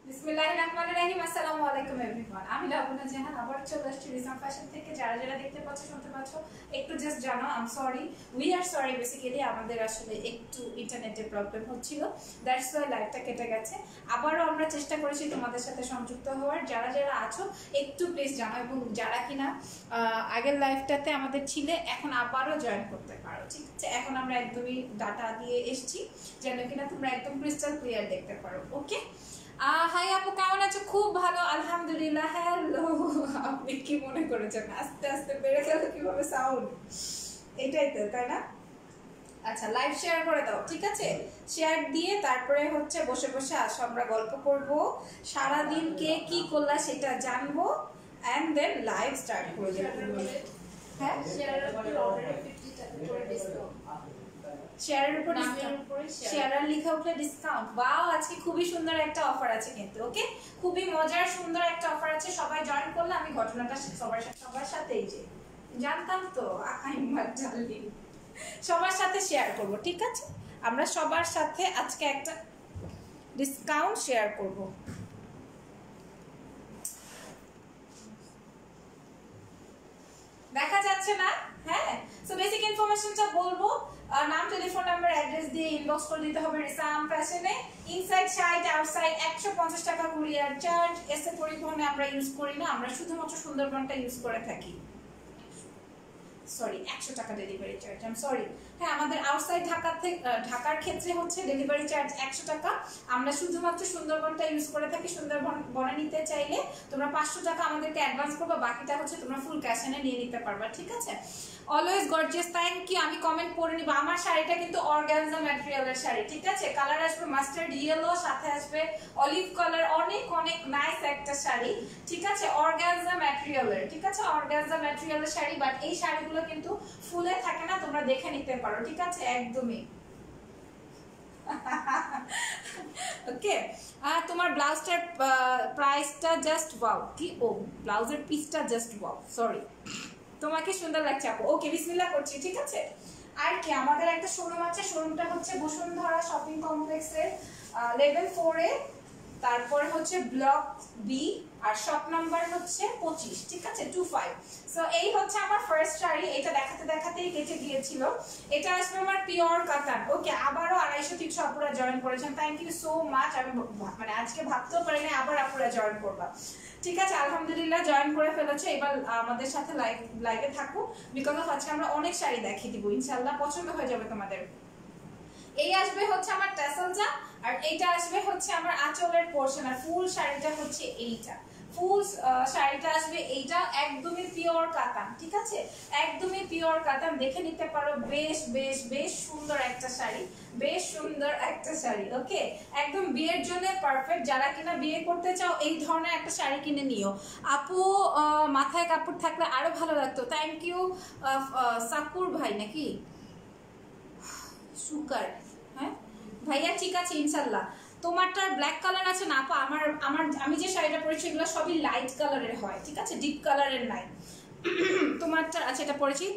বিসমিল্লাহিররহমানিররহিম। আসসালামু আলাইকুম এভরিওয়ান। আমি লাবণ্য জাহান আবার চলে আসছি রিজম ফ্যাশন থেকে। যারা যারা দেখতে পাচ্ছ শুনতে পাচ্ছ একটু জাস্ট জানো I am sorry, we are sorry. Basically আমাদের আসলে একটু ইন্টারনেটের প্রবলেম হচ্ছিল, দ্যাটস ওয়াই লাইভটা কেটে গেছে। আবারও আমরা চেষ্টা করেছি তোমাদের সাথে সংযুক্ত হওয়ার। যারা যারা আছো একটু প্লিজ জানো, এবং যারা কিনা আগের লাইভটাতে আমাদের ছিলে এখন আবারও জয়েন করতে পারো, ঠিক আছে? এখন আমরা একদমই ডাটা দিয়ে এসেছি যেন কিনা তোমরা একদম ক্রিস্টাল ক্লিয়ার দেখতে পারো। ওকে, হাই আপু, কেমন আছো? খুব ভালো আলহামদুলিল্লাহ। হ্যালো, আপনি কি মনে করেছেন আস্তে আস্তে বেড়ে গেল কিভাবে সাউন্ড? এটাই তো, তাই না? আচ্ছা, লাইভ শেয়ার করে দাও, ঠিক আছে? শেয়ার দিয়ে তারপরে হচ্ছে বসে বসে আসো, আমরা গল্প করব, সারাদিন কে কি করলা সেটা জানবো, এন্ড দেন লাইভ স্টার্ট করে দেবো। হ্যাঁ, শেয়ারের উপরে অর্ডারে 50 টাকা করে ডিসকাউন্ট। শেয়ারের উপর শেয়ারার লেখা উঠলে ডিসকাউন্ট। ওয়াও, আজকে খুবই সুন্দর একটা অফার আছে কিন্তু। ওকে, খুবই মজার সুন্দর একটা অফার আছে। সবাই জয়েন করলে আমি ঘটনাটা সবার সাথেই যে জানতাম তো সবার সাথে শেয়ার করব, ঠিক আছে? আমরা সবার সাথে আজকে একটা ডিসকাউন্ট শেয়ার করব। দেখা যাচ্ছে না? হ্যাঁ, সো বেসিক ইনফরমেশনটা বলবো। নাম, টেলিফোন নাম্বার, অ্যাড্রেস দিয়ে ইনবক্স করে দিতে হবে রিসাম ফ্যাশনে। ইনসাইড 60, আউটসাইড 150 টাকা কুরিয়ার চার্জ। এসে পরিবহনে আমরা ইউজ করি না, আমরা শুধুমাত্র সুন্দরবনটা ইউজ করে থাকি। সরি, 100 টাকা delivery charge, I am sorry. হ্যাঁ, আমাদের আউটসাইড ঢাকার ক্ষেত্রে হচ্ছে ডেলিভারি চার্জ 100 টাকা। আমরা শুধুমাত্র সুন্দরবনটা ইউজ করে থাকি। সুন্দরবনে নিতে চাইলে তোমরা 500 টাকা আমাদেরকে অ্যাডভান্স করবা, বাকিটা হচ্ছে তোমরা ফুল ক্যাশ এনে নিয়ে নিতে পারবা, ঠিক আছে? Always gorgeous, thank you. আমি কমেন্ট পড়ে নিব। আমার শাড়িটা কিন্তু অর্গানজা ম্যাটেরিয়ালের শাড়ি, ঠিক আছে? কালার আসবে মাস্টার্ড ইয়েলো, সাথে আসবে অলিভ কালার, অনেক অনেক নাইস একটা শাড়ি, ঠিক আছে? অর্গানজা ম্যাটেরিয়ালের, ঠিক আছে? অর্গানজা ম্যাটেরিয়ালের শাড়ি, বাট এই শাড়িগুলো কিন্তু ফুলে থাকে না, তোমরা দেখে নিতে পারো, ঠিক আছে? একদমই ওকে। তোমার ব্লাউজটার প্রাইসটা জাস্ট ওয়াও। কি? ও, ব্লাউজের পিসটা জাস্ট ওয়াও, সরি। তোমাকে সুন্দর লাগছে আপু। ওকে, বিসমিল্লাহ করছি, ঠিক আছে? আর কি, আমাদের একটা শোরুম আছে। শোরুমটা হচ্ছে বসুন্ধরা শপিং কমপ্লেক্সের লেভেল 4 এ, তারপরে হচ্ছে ব্লক বি, আর শপ নাম্বার হচ্ছে 25, ঠিক আছে? 25। সো এই হচ্ছে আমার ফার্স্ট শাড়ি। এটা দেখাতে দেখাতেই কেটে গিয়েছিল। এটা আসলে আমার পিওর কাতান। ওকে, আবারও 250-300 আপুরা জয়েন করেছেন, থ্যাংক ইউ সো মাচ। আমি মানে আজকে ভাবতেও পারিনি আবার আপুরা জয়েন করবা, ঠিক আছে? আলহামদুলিল্লাহ জয়েন করে ফেলেছে। এবার আমাদের সাথে লাইভে থাকো, বিকজ অফ আজকে আমরা অনেক শাড়ি দেখিয়ে দিব ইনশাআল্লাহ, পছন্দ হয়ে যাবে তোমাদের। এই আসবে হচ্ছে আমার ট্যাসেলটা, আর এইটা আসবে হচ্ছে আমার আঁচলের পোরশন, আর ফুল শাড়িটা হচ্ছে এইটা। ফুল শাড়িটা আসবে এইটা, একদমই পিওর কাতান, ঠিক আছে? একদমই পিওর কাতান, দেখে নিতে পারো। বেশ বেশ বেশ সুন্দর একটা শাড়ি, বেশ সুন্দর একটা শাড়ি। ওকে, একদম বিয়ের জন্য পারফেক্ট। যারা কিনা বিয়ে করতে চাও এই ধরনের একটা শাড়ি কিনে নিও। আপু, মাথায় কাপড় থাকলে আরো ভালো লাগতো। থ্যাংক ইউ সাকুর ভাই, নাকি সুগার? হ্যাঁ ভাইয়া, ঠিক আছে ইনশাল্লাহ। তোমারটার ব্ল্যাক কালার আছে না আপা? আমি যে শাড়িটা পরেছি এগুলো সবই লাইট কালারের হয়, ঠিক আছে? ডিপ কালারের নাই। তোমারটা আছে, এটা পরেছি।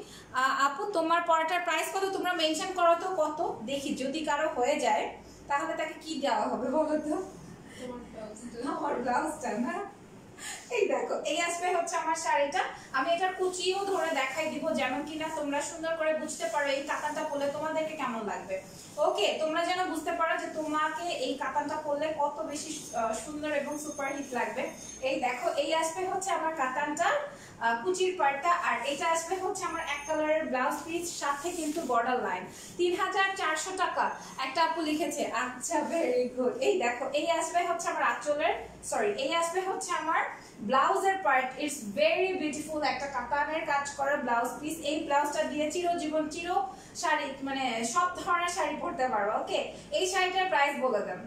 আপু, তোমার পরাটার প্রাইস কত? তোমরা মেনশন করো তো কত, দেখি যদি কারো হয়ে যায় তাহলে তাকে কি দেওয়া হবে বলো তো? আমার ব্লাউজটা না? এই দেখো, এই আসবে হচ্ছে আমার শাড়িটা। আমি এটার কুচিও ধরে দেখাই দিব যেন কিনা তোমরা সুন্দর করে বুঝতে পারো এই কাতানটা পরলে তোমাদেরকে কেমন লাগবে। ওকে, তোমরা যেন বুঝতে পারো যে তোমাকে এই কাতানটা পরলে কত বেশি সুন্দর এবং সুপার হিট লাগবে। এই দেখো, এই আসবে হচ্ছে আমার কাতানটা কুচির পার্টটা, আর এটা আসবে হচ্ছে আমার এক কালারের ব্লাউজ পিস, সাথে কিন্তু বর্ডার লাইন। 3400 টাকা একটা আপু লিখেছে। আচ্ছা, ভেরি গুড। এই দেখো, এই আসবে হচ্ছে আমার আঁচলের, সরি, এই আসবে হচ্ছে আমার ব্লাউজের পার্ট। ইটস ভেরি বিউটিফুল, একটা কাতানের কাজ করা ব্লাউজ পিস। এই ব্লাউজটা দিয়ে চিরজীবন শাড়ি, মানে সব ধরনের শাড়ি পরতে পারবো। ওকে, এই শাড়িটার প্রাইস বলে দেন।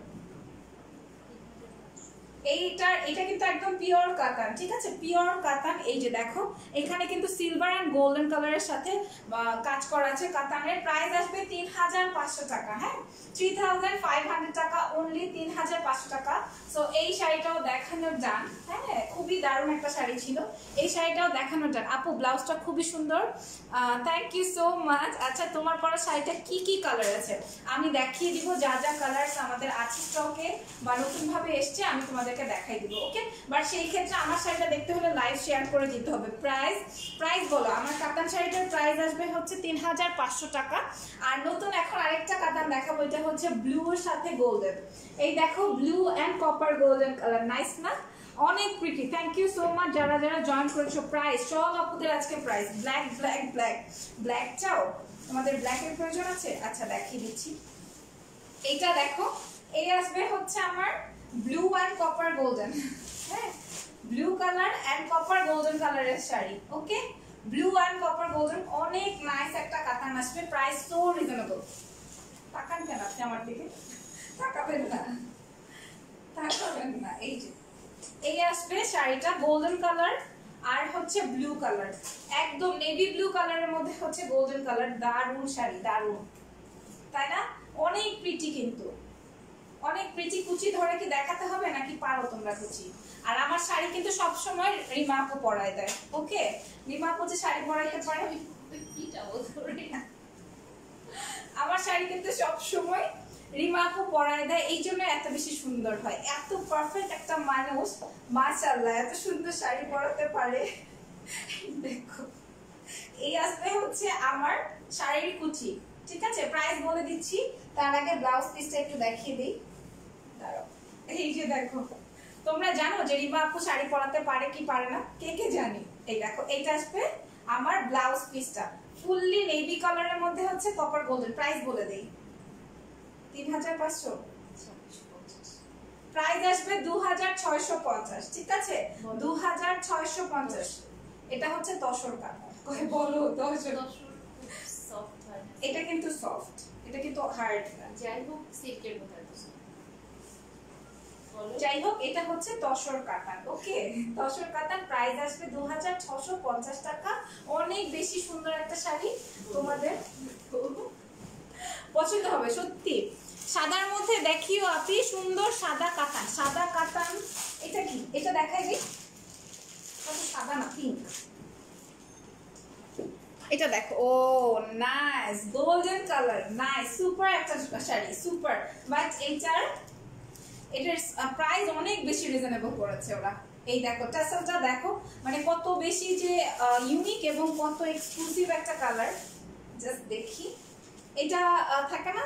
এটা কিন্তু একদম পিওর কাতান, ঠিক আছে, পিওর কাতান। এই যে দেখো এখানে কিন্তু সিলভার এন্ড গোল্ডেন কালারের সাথে কাজ করা আছে কাতানের। প্রাইস আসবে 3500 টাকা। হ্যাঁ, 3500 টাকা অনলি, 3500 টাকা। সো এই শাড়িটাও দেখানোর যান। হ্যাঁ, খুবই দারুণ একটা শাড়ি ছিল, এই শাড়িটাও দেখানোর যান। আপু ব্লাউজটা খুবই সুন্দর, থ্যাংক ইউ সো মাচ। আচ্ছা, তোমার পরা শাড়িটা কি কি কালার আছে আমি দেখিয়ে দিব, যা যা কালারস আমাদের আছে স্টকে বা নতুন ভাবে এসছে আমি তোমাদেরকে দেখাই দিব। ওকে, বাট সেই ক্ষেত্রে আমার শাড়িটা দেখতে হলে লাইভ শেয়ার করে দিতে হবে। প্রাইস বলো। আমার কাতান শাড়িটার প্রাইস আসবে হচ্ছে 3500 টাকা। আর নতুন এখন আরেকটা কাতান দেখাবো, এটা হচ্ছে ব্লু এর সাথে গোল্ডেন। এই দেখো blue and copper golden colour, nice না, অনেক pretty. Thank you so much যারা যারা জয়েন করেছো। প্রাইস সব আপুদের আজকে price. Black black black black চাও, তোমাদের ব্ল্যাকের প্রয়োজন আছে? আচ্ছা দেখিয়ে দিচ্ছি। এইটা দেখো, এই আসবে হচ্ছে আমার ব্লু অ্যান্ড কপার গোল্ডেন। হ্যাঁ, blue colour and copper golden কালারের শাড়ি। ওকে, ব্লু অ্যান্ড কপার গোল্ডেন, অনেক নাইস একটা কাতান আসবে। Price so reasonable. তাকান কেন আপনি আমার দিকে? তাকাবেন না, তাকাবেন না। এই যে এই আসবে শাড়িটা গোল্ডেন কালার আর হচ্ছে ব্লু কালার, একদম নেভি ব্লু কালারের মধ্যে হচ্ছে গোল্ডেন কালার। দারুণ শাড়ি, দারুণ, তাই না? অনেক প্রিটি, কিন্তু অনেক প্রিটি। কুচি ধরে কি দেখাতে হবে নাকি পারো তোমরা কুচি? আর আমার শাড়ি কিন্তু সব সময় রিমা আপু পরায় দেয়। ওকে, রিমা আপু যে শাড়ি পরাইতে পারে, আমার শাড়ি কিন্তু সব সময় রিমা আপু পরায় দেয়, এই জন্য এত বেশি সুন্দর হয়। এত পারফেক্ট একটা মানুষ, মাশাআল্লাহ, এত সুন্দর শাড়ি পরাতে পারে। দেখো, এই আসবে হচ্ছে আমার শাড়ির কুচি, ঠিক আছে? প্রাইস বলে দিচ্ছি, তার আগে ব্লাউজ পিসটা একটু দেখিয়ে দিই। দাঁড়াও, এই যে দেখো, তোমরা জানো যে রিমা আপু শাড়ি পরাতে পারে কি পারে না? কে কে জানি? এই দেখো, এইটা আসবে আমার ব্লাউজ পিসটা, ফুললি নেভি কালারের মধ্যে হচ্ছে কপার গোল্ডেন। প্রাইস বলে দেই, 3500। প্রাইস আসবে 2650, ঠিক আছে? 2650। এটা হচ্ছে তসর কাপড়, কই বলো তসর। এটা কিন্তু সফট, এটা কিন্তু হার্ড না। যাই হোক সিল্কের মধ্যে যাই হোক, এটা হচ্ছে তসর কাতান। ওকে, তসর কাতান। প্রাইস আসবে 2650 টাকা। অনেক বেশি সুন্দর একটা শাড়ি, তোমাদের পছন্দ হবে সত্যি। সাদার মধ্যে দেখিও আপনি সুন্দর সাদা কাতান, সাদা কাতান। এটা কি? এটা দেখাই দিই, সাদা না, পিঙ্ক। এটা দেখো, oh nice, golden colour, nice, super একটা শাড়ি, সুপার। বাট এটার প্রাইস অনেক বেশি রিজনেবল করেছে ওরা। এই দেখো টাসেলটা দেখো, মানে কত বেশি যে ইউনিক এবং কত এক্সক্লুসিভ একটা কালার। জাস্ট দেখি, এটা থাকে না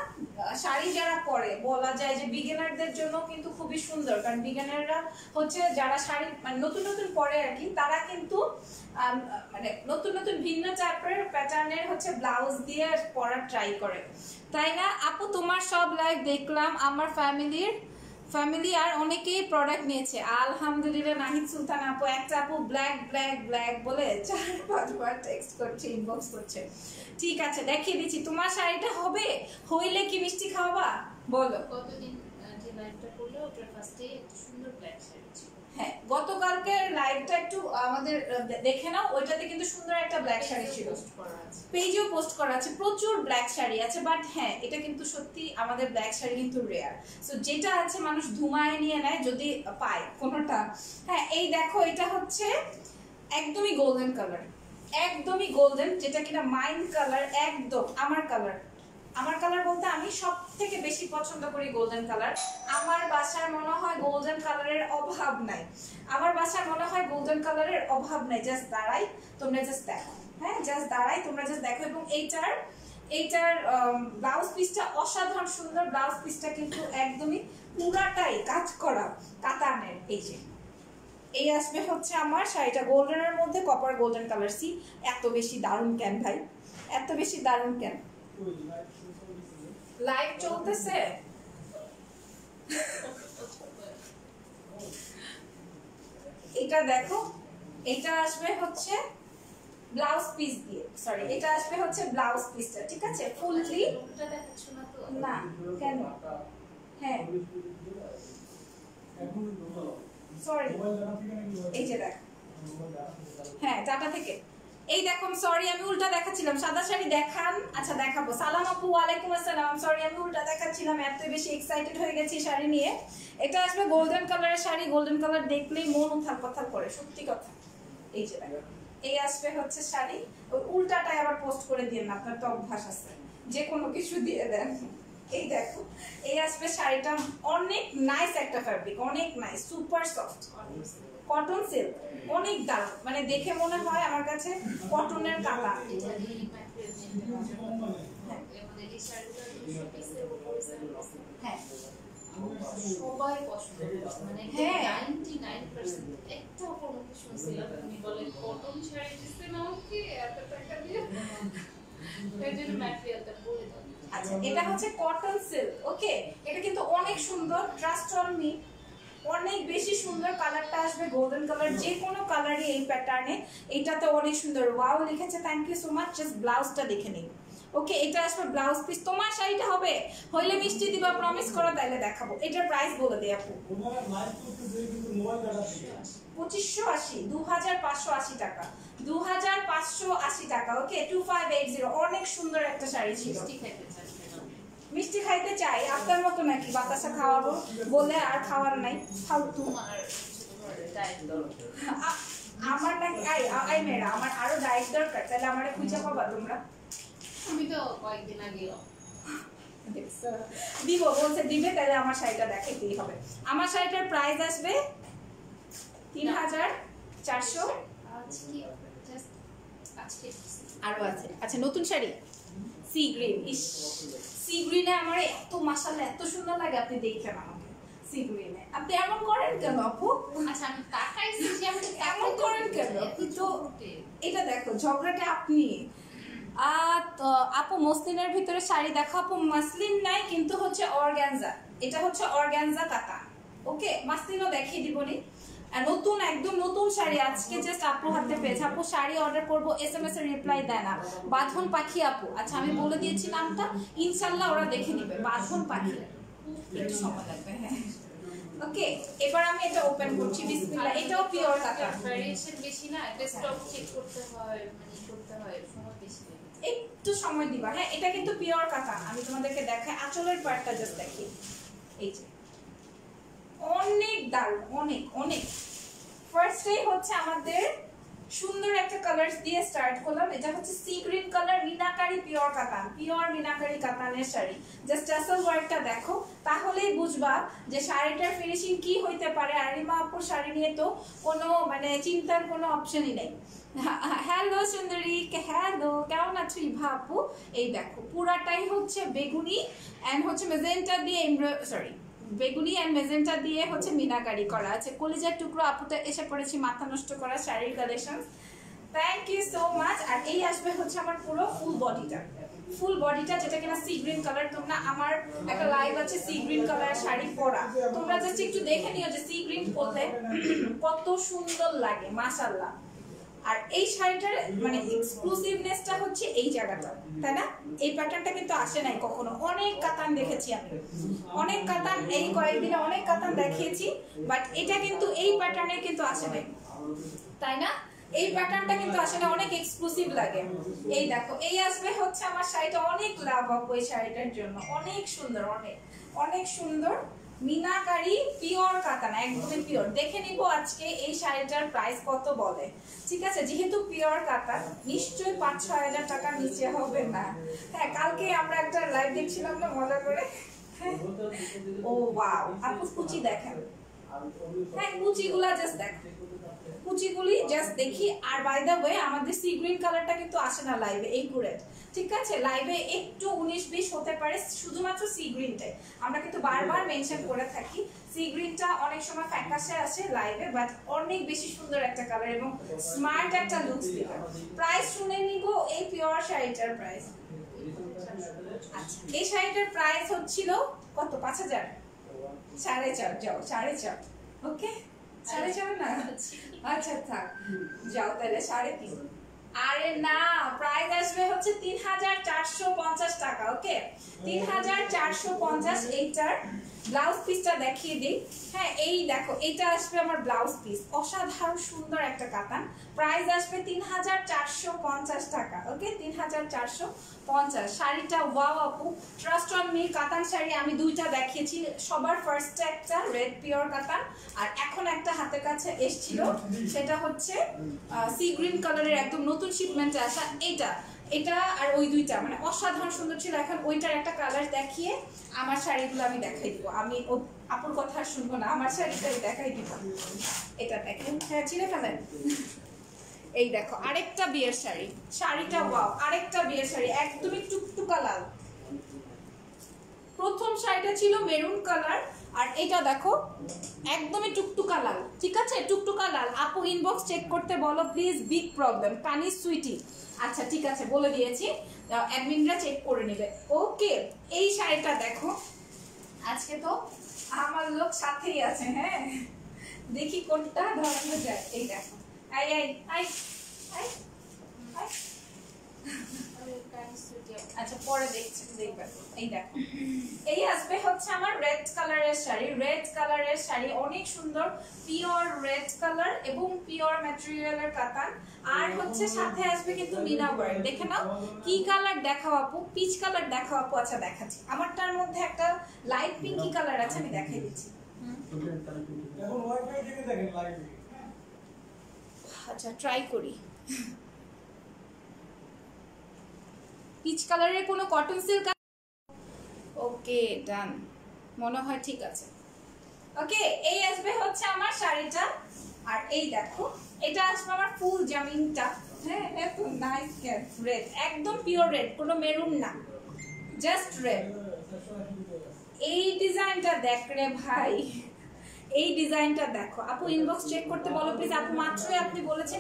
শাড়ি যারা পরে বলা যায় যে বিগিনারদের জন্য কিন্তু খুবই সুন্দর, কারণ বিগিনাররা হচ্ছে যারা শাড়ি মানে নতুন নতুন পরে আর কি, তারা কিন্তু মানে নতুন নতুন ভিন্ন টাইপের প্যাটার্নের হচ্ছে ব্লাউজ দিয়ে পরার ট্রাই করে, তাই না? আপু তোমার সব লাইভ দেখলাম, আমার ফ্যামিলি আর অনেকেই প্রোডাক্ট নিয়েছে আলহামদুলিল্লাহ। নাহিদ সুলতান আপু, একটা আপু ব্ল্যাক ব্ল্যাক ব্ল্যাক বলে 4-5 বার টেক্সট করছে, ইনবক্স করছে। ঠিক আছে, দেখিয়ে দিচ্ছি। তোমার শাড়িটা হবে, হইলে কি মিষ্টি খাওয়াবা বলো? কতদিন যে লাইভটা করলো ওটার ফার্স্টে একটা সুন্দর ব্ল্যাক শাড়ি ছিল। হ্যাঁ, গতকালকের লাইভটা একটু আমাদের দেখে নাও, ওইটাতে কিন্তু সুন্দর একটা ব্ল্যাক শাড়ি ছিল, পেজেও পোস্ট করা আছে, প্রচুর ব্ল্যাক শাড়ি আছে। বাট হ্যাঁ, এটা কিন্তু সত্যি আমাদের ব্ল্যাক শাড়ি কিন্তু রেয়ার। সো যেটা আছে মানুষ ধুমায় নিয়ে নেয় যদি পায় কোনোটা। হ্যাঁ, এই দেখো, এটা হচ্ছে একদমই গোল্ডেন কালার, একদমই গোল্ডেন, যেটা কিনা মাইন কালার, একদম আমার কালার। আমার কালার বলতে আমি সব থেকে বেশি পছন্দ করি গোল্ডেন কালার। আমার বাসার মনে হয় গোল্ডেন কালারের অভাব নাই, আমার বাসার মনে হয় গোল্ডেন কালারের অভাব নাই। জাস্ট দাঁড়াই, তোমরা জাস্ট দেখো। হ্যাঁ, জাস্ট দাঁড়াই, তোমরা জাস্ট দেখো। এবং এইটার ব্লাউজ পিসটা অসাধারণ সুন্দর। ব্লাউজ পিসটা কিন্তু একদমই পুরাটাই কাজ করা কাতানের। এই যে এই আসবে হচ্ছে আমার শাড়িটা গোল্ডেনের মধ্যে কপার গোল্ডেন কালার। সি এত বেশি দারুণ কেন ভাই, এত বেশি দারুণ কেন? লাইভ চলতেছে, এটা দেখো, এটা আসবে হচ্ছে ব্লাউজ পিস দিয়ে, সরি এটা আসবে হচ্ছে ব্লাউজ পিসটা, ঠিক আছে? ফুললি ওটা দেখাচ্ছ না তো? না কেন? হ্যাঁ, সরি এই যে দেখ, হ্যাঁ টাটা থেকে এই দেখো, সরি আমি উল্টা দেখাচ্ছিলাম, সাদা শাড়ি দেখান, আচ্ছা দেখাবো। সালাম আপু, ওয়ালাইকুম আসসালাম, সরি আমি উল্টা দেখাচ্ছিলাম, এত বেশি এক্সাইটেড হয়ে গেছি শাড়ি নিয়ে। এটা আসবে গোল্ডেন কালারের শাড়ি, গোল্ডেন কালার দেখলেই মন উথাল পাথাল করে, সত্যি কথা। এই যে দেখো, এই আসবে হচ্ছে শাড়ি, ওই উল্টাটাই আবার পোস্ট করে দিয়ে না, আপনার তো অভ্যাস আছে যে কোনো কিছু দিয়ে দেন। এই দেখো, এই আসবে শাড়িটা, অনেক নাইস একটা ফ্যাব্রিক, অনেক nice, super soft cotton silk, অনেক দারুণ, মানে দেখে মনে হয় আমার কাছে কটনের কাঁথা। হ্যাঁ সবাই পছন্দ করছে, মানে হ্যাঁ 99% একটা অপরকে শুনছিলাম তুমি বলে কটন শাড়ি দিতে নাও কি এত টাকা দিয়ে, এর জন্য ম্যাটেরিয়ালটা বলে দাও। আচ্ছা এটা হচ্ছে কটন সিল্ক, ওকে, এটা কিন্তু অনেক সুন্দর, ট্রাস্ট অন মি, অনেক বেশি সুন্দর। কালারটা আসবে গোল্ডেন কালার, যে কোনো কালারই এই প্যাটার্নে, এটাতে অনেক সুন্দর, ওয়াও লিখেছে, thank you so much. Just ব্লাউজটা দেখে নিন, ওকে, এটা আসবে ব্লাউজ পিস। তোমার শাড়িটা হবে হইলে মিষ্টি দিবা, প্রমিস করো, তাইলে দেখাবো। এটার প্রাইস বলে দেই আপু, 2580, 2580 টাকা, 2580 টাকা, ওকে, 2580। অনেক সুন্দর একটা শাড়ি ছিল। মিষ্টি খাইতে চাই আপনার মতো নাকি বাতাসা খাওয়াবো বলে আর খাওয়ার নাই, ফালতু। আমার নাকি আই মেয়েরা, আমার আরো ডায়েট দরকার, তাহলে আমারে খুঁজে পাবা তোমরা? আমি তো কয়েকদিন আগে দিব বলছে দিবে, তাহলে আমার শাড়িটা দেখাইতেই হবে। আমার শাড়িটার প্রাইস আসবে 3400। আরো আছে, আচ্ছা নতুন শাড়ি সি গ্রিন, ইস সি গ্রিনে আমার এত মাশাআল্লাহ এত সুন্দর লাগে, আপনি দেখেন আমাকে সি গ্রিনে, আপনি এমন করেন কেন আপু? আচ্ছা আমি তাকাইছি যে আমি এমন করেন কেন? তো এটা দেখো, ঝগড়াটা আপনি। তো আপু মসলিনের ভিতরে শাড়ি দেখো। আপু মসলিন নাই, কিন্তু হচ্ছে অর্গানজা, এটা হচ্ছে অর্গানজা কাতা, ওকে, মাসলিনও দেখিয়ে দিবনি। নতুন, একদম নতুন শাড়ি আজকে জাস্ট আপু হাতে পেয়েছে। আপু শাড়ি অর্ডার করবো, এসএমএস এর রিপ্লাই দেয় না। বাঁধন পাখি আপু, আচ্ছা আমি বলে দিয়েছি নামটা, ইনশাআল্লাহ ওরা দেখে নিবে। বাঁধন পাখি, একটু সময় লাগবে, হ্যাঁ ওকে। এবার আমি এটা ওপেন করছি, বিসমিল্লাহ। এটাও পিওর কাতা, ভেরিয়েশন বেশি না, ডেস্কটপ চেক করতে হয়, মানে করতে হয়, সময় বেশি লাগে, একটু সময় দিবা, হ্যাঁ। এটা কিন্তু পিওর কাতা, আমি তোমাদেরকে দেখাই, আঁচলের পার্টটা জাস্ট দেখি, এই যে অনেক দারুণ, অনেক অনেক। ফার্স্টেই হচ্ছে আমাদের সুন্দর একটা কালার দিয়ে স্টার্ট করলাম। এটা হচ্ছে sea green colour, meenakari pure katan, pure meenakari কাতানের শাড়ি। জাস্ট টাসেল ওয়ার্কটা দেখো, তাহলেই বুঝবা যে শাড়িটার ফিনিশিং কি হইতে পারে। আর রিমা আপুর শাড়ি নিয়ে তো কোনো মানে চিন্তার কোনো অপশনই নেই। হ্যালো সুন্দরী, হ্যালো, কেমন আছো ইভা আপু? এই দেখো পুরাটাই হচ্ছে বেগুনি এন্ড হচ্ছে মেজেন্টা দিয়ে, সরি বেগুনি এন্ড মেজেন্টা দিয়ে হচ্ছে মিনাকারি করা আছে। কলিজার টুকরো আপুটা এসে পড়েছি, মাথা নষ্ট করা শাড়ির collection, thank you so much. আর এই আসবে হচ্ছে আমার পুরো ফুল বডিটা, ফুল বডিটা, যেটা কিনা সি গ্রিন কালার। তোমরা আমার একটা লাইভ আছে সি গ্রিন কালার শাড়ি পরা, তোমরা জাস্ট একটু দেখে নিও যে সি গ্রিন পরলে কত সুন্দর লাগে, মাশাআল্লাহ। আর এই শাড়িটার মানে এক্সক্লুসিভনেসটা হচ্ছে এই জায়গাটা, তাই না? এই প্যাটার্নটা কিন্তু আসে নাই কখনো। অনেক কাতান দেখেছি আমি, অনেক কাতান, এই কয়েকদিনে অনেক কাতান দেখিয়েছি, বাট এটা কিন্তু এই প্যাটার্নে কিন্তু আসে নাই, তাই না? এই প্যাটার্নটা কিন্তু আসলে অনেক এক্সক্লুসিভ লাগে। এই দেখো, এই আসবে হচ্ছে আমার শাড়িটা, অনেক লাভ আপ ওই শাড়িটার জন্য, অনেক সুন্দর, অনেক অনেক সুন্দর মিনাকারি পিওর কাতান, একদমই পিওর। দেখে নিব আজকে এই শাড়িটার প্রাইস কত বলে, ঠিক আছে? যেহেতু পিওর কাতান, নিশ্চয়ই 5-6 হাজার টাকার নিচে হবে না। হ্যাঁ, কালকে আমরা একটা লাইভ দেখছিলাম না মজা করে। ও ওয়াও, আপু কুচি দেখেন, হ্যাঁ কুচিগুলা জাস্ট দেখেন, কুচিগুলি জাস্ট দেখি। আর বাই দ্য ওয়ে আমাদের সি গ্রিন কালারটা কিন্তু আসে না লাইভে, একুরেট, ঠিক আছে? লাইভে একটু 19-20 হতে পারে, শুধুমাত্র সি গ্রিনটাই আমরা কিন্তু বারবার মেনশন করে থাকি। সি গ্রিনটা অনেক সময় ফ্যাকাশে আসে লাইভে, বাট অনেক বেশি সুন্দর একটা কালার এবং স্মার্ট একটা লুকস দিবে। প্রাইস শুনে নিব এই পিওর শাড়িটার প্রাইস। আচ্ছা, এই শাড়িটার প্রাইস হচ্ছিল কত? 5000, 4.5, যাও 4.5, ওকে 4.5 না, আচ্ছা থাক, যাও তাহলে 3.5। আরে না, প্রাইস আসবে হচ্ছে 3450 টাকা, ওকে 3450 এইটার। ব্লাউজ পিসটা দেখিয়ে দিই। হ্যাঁ এই দেখো, এটা আসবে আমার ব্লাউজ পিস, অসাধারণ সুন্দর একটা কাতান। প্রাইস আসবে 3450 টাকা। ওকে, 3450। শাড়িটা ওয়াও আপু, ট্রাস্ট অন মি। কাতান শাড়ি আমি দুইটা দেখিয়েছি, সবার ফার্স্টে একটা রেড পিওর কাতান, আর এখন একটা হাতের কাছে এসছিল, সেটা হচ্ছে সি গ্রিন কালারের একদম নতুন শিপমেন্টে আসা। এটা আর ওই দুইটা মানে অসাধারণ সুন্দর ছিল। এখন ওইটার একটা কালার দেখিয়ে আমার শাড়িগুলো আমি দেখাই দিব। আমি আপুর কথা শুনবো না, আমার শাড়িটাই দেখাই দিব। এটা দেখেন, হ্যাঁ ছিঁড়ে ফেলেন। এই দেখো আরেকটা বিয়ের শাড়ি, শাড়িটা ওয়াও, আরেকটা বিয়ের শাড়ি একদমই টুকটুকা লাল। প্রথম শাড়িটা ছিল মেরুন কালার, আর এটা দেখো একদমই টুকটুকা লাল। ঠিক আছে, টুকটুকা লাল। আপু ইনবক্স চেক করতে বলো প্লিজ, বিগ প্রবলেম। পানি সুইটি, আচ্ছা ঠিক আছে বলে দিয়েছি, অ্যাডমিনরা চেক করে নেবে। ওকে, এই শাড়িটা দেখো, আজকে তো আমার লোক সাথেই আছে। হ্যাঁ দেখি কোনটা ধরানো যায়। এই দেখো, I I I I I, আচ্ছা পরে দেখবেন। এই দেখো, এই আসবে হচ্ছে আমার রেড কালারের শাড়ি। রেড কালারের শাড়ি অনেক সুন্দর, পিওর রেড কালার এবং পিওর ম্যাটেরিয়ালের কাতান। আর হচ্ছে সাথে আসবে কিন্তু মিনা ওয়ার্ক। দেখে নাও কি কালার দেখাও আপু, পিচ কালার দেখাও আপু। আচ্ছা দেখাচ্ছি, আমারটার মধ্যে একটা লাইট পিঙ্কি কালার আছে, আমি দেখাই দিচ্ছি। আচ্ছা ট্রাই করি। পিচ কালারের কোনো কটন সিল্ক, ওকে ডান, মনে হয় ঠিক আছে। ওকে, এই আসবে হচ্ছে আমার শাড়িটা। আর এই দেখো, এটা আসবে আমার ফুল জামিনটা। হ্যাঁ এত নাইস রেড, একদম পিওর রেড, কোনো মেরুন না, জাস্ট রেড। এই ডিজাইনটা দেখ রে ভাই, এই ডিজাইনটা দেখো। আপু ইনবক্স চেক করতে বলো প্লিজ। আপু মাত্রই আপনি বলেছেন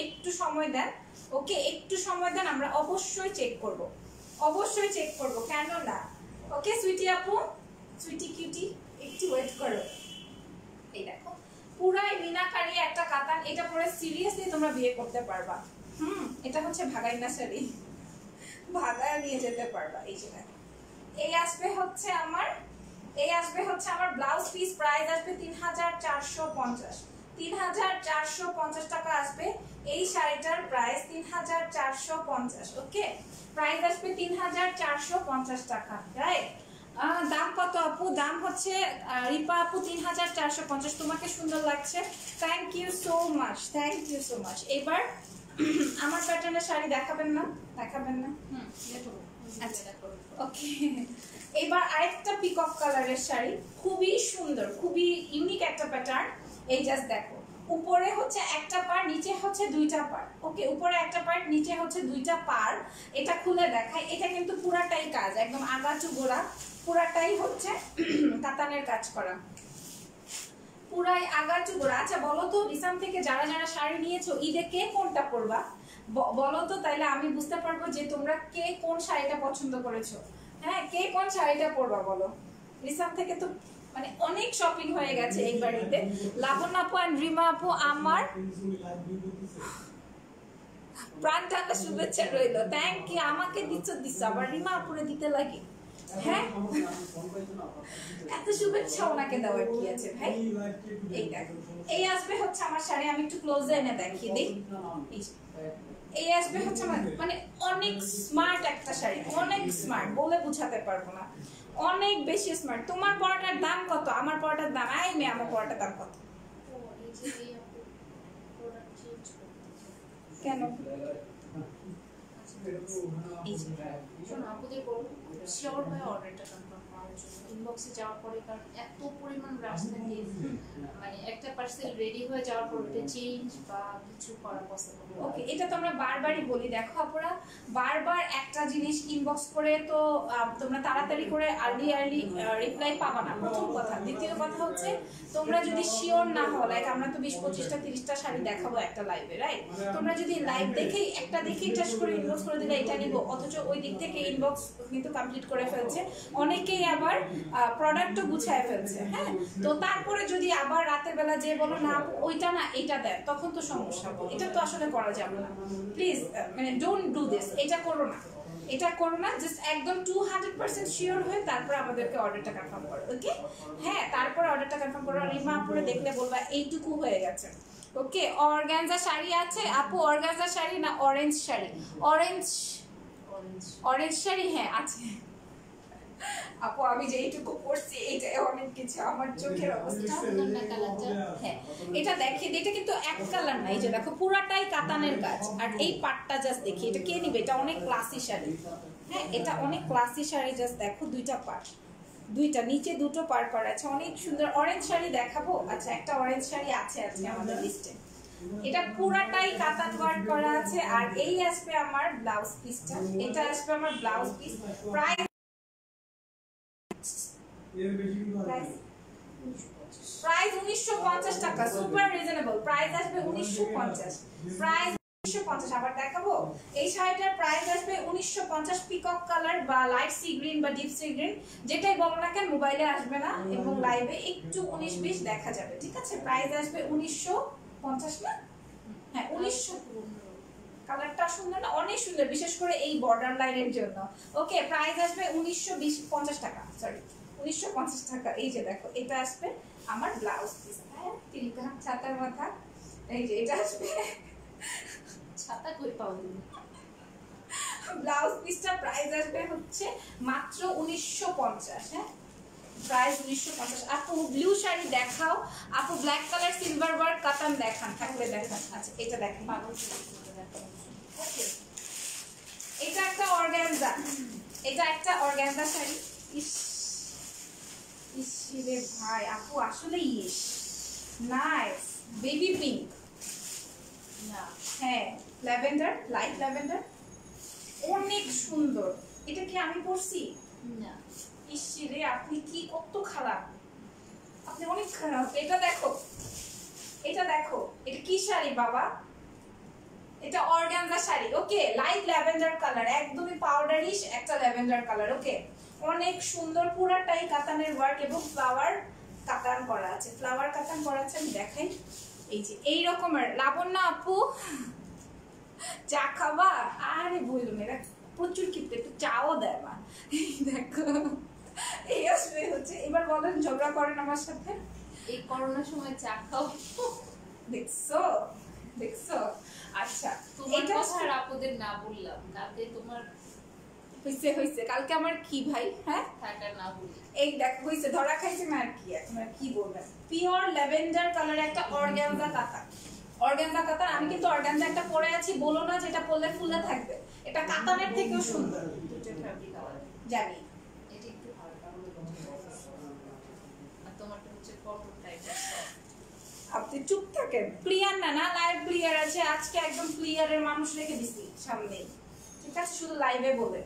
একটু সময় দেন। ওকে একটু সময় দেন, আমরা অবশ্যই চেক করব, অবশ্যই চেক করব, কেন না। ওকে সুইটি আপু, সুইটি কিউটি, একটু ওয়েট করো। এই দেখো পুরাই মিনাকারি একটা কাতান, এটা পরে সিরিয়াসলি তোমরা বিয়ে করতে পারবা। এটা হচ্ছে ভাগাইনা শাড়ি, ভাগায় নিয়ে যেতে পারবা। এই যে এই আসবে হচ্ছে আমার, এই আসবে হচ্ছে আমার ব্লাউজ পিস। প্রাইস আসবে 3450, 3450 টাকা আসবে এই শাড়িটার প্রাইস, 3450। ওকে, প্রাইস আসবে 3450 টাকা, রাইট। দাম কত আপু? দাম হচ্ছে রিপা আপু 3450। তোমাকে সুন্দর লাগছে, thank you so much, thank you so much. এবার আমার প্যাটার্নের শাড়ি দেখাবেন না? দেখাবেন না? আচ্ছা ওকে, এবার আরেকটা পিকক কালারের শাড়ি, খুবই সুন্দর, খুবই ইউনিক একটা প্যাটার্ন। এই জাস্ট দেখো, উপরে হচ্ছে একটা পার, নিচে হচ্ছে দুইটা পার। ওকে, উপরে একটা পার, নিচে হচ্ছে দুইটা পার। এটা খুলে দেখাই, এটা কিন্তু পুরাটাই কাজ, একদম আগা টু গোড়া পুরাটাই হচ্ছে কাতানের কাজ করা, পুরাই আগা টু গোড়া। আচ্ছা বলো তো রিসাম থেকে যারা যারা শাড়ি নিয়েছো, ঈদে কে কোনটা পরবা বলো তো, তাইলে আমি বুঝতে পারবো যে তোমরা কে কোন শাড়িটা পছন্দ করেছো। হ্যাঁ, কে কোন শাড়িটা পরবা বলো। রিসাম থেকে তো মানে অনেক শপিং হয়ে গেছে এই বাড়িতে। লাবণ্য আপু এন্ড রিমা আপু, আমার প্রাণ ঢাকা শুভেচ্ছা রইলো, থ্যাংক ইউ। আমাকে দিচ্ছ আবার রিমা আপুরে দিতে লাগে। হ্যাঁ, এত শুভেচ্ছা ওনাকে দেওয়ার কি আছে ভাই। এই দেখো, এই আসবে হচ্ছে আমার শাড়ি, আমি একটু ক্লোজে এনে দেখিয়ে দিই। এই আসবে হচ্ছে মানে অনেক স্মার্ট একটা শাড়ি, অনেক স্মার্ট, বলে বুঝাতে পারবো না, অনেক বেশি স্মার্ট। তোমার পরাটার দাম কত? আমার পরাটার দাম, আই মে আমার পরাটার দাম কত? কেন? শোনো আপুদের বলো শিওর হয়ে অর্ডারটা কনফার্ম করার জন্য, ইনবক্সে যাওয়ার পরে, কারণ এত পরিমাণ রাশ থাকে, মানে একটা পার্সেল রেডি হয়ে যাওয়ার পর ওটা চেঞ্জ বা কিছু করা পসিবল। ওকে, এটা তো আমরা বারবারই বলি, দেখো আপনারা বারবার একটা জিনিস ইনবক্স করে তো তোমরা তাড়াতাড়ি করে আর্লি রিপ্লাই পাবা না, প্রথম কথা। দ্বিতীয় কথা হচ্ছে তোমরা যদি শিওর না হও, লাইক আমরা তো 20-25টা 30টা শাড়ি দেখাবো একটা লাইভে, রাইট? তোমরা যদি লাইভ দেখেই একটা দেখেই জাস্ট করে ইনবক্স করে দিলে এটা নিব, অথচ ওই দিক থেকে ইনবক্স কিন্তু কমপ্লিট করে ফেলছে অনেকেই, আবার প্রোডাক্টও গুছায় ফেলছে। হ্যাঁ, তো তারপরে যদি আবার রাতের বেলা যে বলো না ওইটা না এইটা দেয়, তখন তো সমস্যা হবে। এটা তো আসলে করা যাবে না, প্লিজ মানে ডোন্ট ডু দিস, এটা করো না। এটা করো না, জাস্ট একদম 200% শিওর হয়ে তারপর আমাদেরকে অর্ডারটা কনফার্ম করো। ওকে হ্যাঁ, তারপর অর্ডারটা কনফার্ম করো। রিমা আপুরে দেখলে বলবা এইটুকু হয়ে গেছে। ওকে, অর্গানজা শাড়ি আছে আপু? অর্গানজা শাড়ি না orange sari? Orange orange sari হ্যাঁ আছে আপু। আমি যেইটুকু পড়ছি এটা অনেক কিছু, আমার চোখের অবস্থা। হ্যাঁ এটা দেখি, এটা কিন্তু এক কালার না, এই যে দেখো পুরাটাই কাতানের কাজ। আর এই পাটটা জাস্ট দেখি, এটা কে নিবে? এটা অনেক ক্লাসি শাড়ি। হ্যাঁ এটা অনেক ক্লাসি শাড়ি, জাস্ট দেখো দুইটা পাট, দুইটা নিচে দুটো পার করা আছে, অনেক সুন্দর। অরেঞ্জ শাড়ি দেখাবো? আচ্ছা একটা অরেঞ্জ শাড়ি আছে আজকে আমাদের লিস্টে, এটা পুরাটাই কাতান ওয়ার্ক করা আছে। আর এই আসবে আমার ব্লাউজ পিসটা, এটা আসবে আমার ব্লাউজ পিস। প্রাইস প্রাইস 1950 টাকা, সুপার রিজনেবল প্রাইস আসবে 1950। প্রাইস 1950। আবার দেখাবো, এই শাড়িটার প্রাইস আসবে 1950। পিকক কালার বা লাইট সি গ্রিন বা ডিপ সি গ্রিন যেটাই বলো না কেন, মোবাইলে আসবে না এবং লাইভে একটু 19-20 দেখা যাবে, ঠিক আছে? প্রাইস আসবে 1950 না? হ্যাঁ 1900। কালারটা সুন্দর না? অনেক সুন্দর, বিশেষ করে এই বর্ডার লাইনের জন্য। ওকে প্রাইস আসবে 1950 টাকা, সরি 1950 টাকা। এই যে দেখো এটা আসবে আমার ব্লাউজ পিস। হ্যাঁ তিরিকা ছাতার মাথা, এই যে এটা আসবে ছাতা কই পাবো? ব্লাউজ পিসটা প্রাইস আসবে হচ্ছে মাত্র 1950। হ্যাঁ প্রাইস 1950। আপু ব্লু শাড়ি দেখাও, আপু ব্ল্যাক কালার সিলভার ওয়ার্ক কাতান দেখান, থাকলে দেখান। আচ্ছা এটা দেখেন, এটা একটা অর্গানজা, এটা একটা অর্গানজা শাড়ি। ইস ইস রে ভাই, আপু আসলে ইস নাইস বেবি পিঙ্ক না হ্যাঁ ল্যাভেন্ডার, লাইট ল্যাভেন্ডার, অনেক সুন্দর। এটা কি আমি পরছি? না ইস রে আপনি কি কত খারাপ, আপনি অনেক খারাপ। এটা দেখো, এটা দেখো, এটা কি শাড়ি বাবা? এটা organza sari. Okay light lavender colour, একদমই পাউডারিশ একটা ল্যাভেন্ডার কালার। ওকে অনেক সুন্দর, পুরাটাই কাতানের ওয়ার্ক এবং ফ্লাওয়ার কাতান করা আছে, ফ্লাওয়ার কাতান করা আছে। আমি দেখাই, এই যে এই রকমের। লাবণ্য আপু চা খাবা? আরে বলুন, এরা প্রচুর কিপটে, একটু চাও দেয় মা। দেখো এই আসলে হচ্ছে, এবার বলেন ঝগড়া করেন আমার সাথে? এই করোনার সময় চা খাও? দেখছো দেখছো? আচ্ছা তোমার এটা কথা আর আপুদের না বললাম, কালকে তোমার হইছে হইছে, কালকে আমার কি ভাই? হ্যাঁ থাকার না বলি। এই দেখো হইছে, ধরা খাইছে না আর কি, এখন আর কি বলবেন। পিওর ল্যাভেন্ডার কালার একটা অর্গানজা কাতান, অর্গানজা কাতান। আমি কিন্তু অর্গানজা একটা পরে আছি, বলো না যেটা পরলে ফুলে থাকবে, এটা কাতানের থেকেও সুন্দর। জানি এটা একটু হালকা আর তোমারটা হচ্ছে কটন টাইপের। আপনি চুপ থাকেন। ক্লিয়ার না? না লাইভ ক্লিয়ার আছে, আজকে একদম ক্লিয়ারের মানুষ রেখে দিছি সামনে, ঠিক আছে? শুধু লাইভে বলে।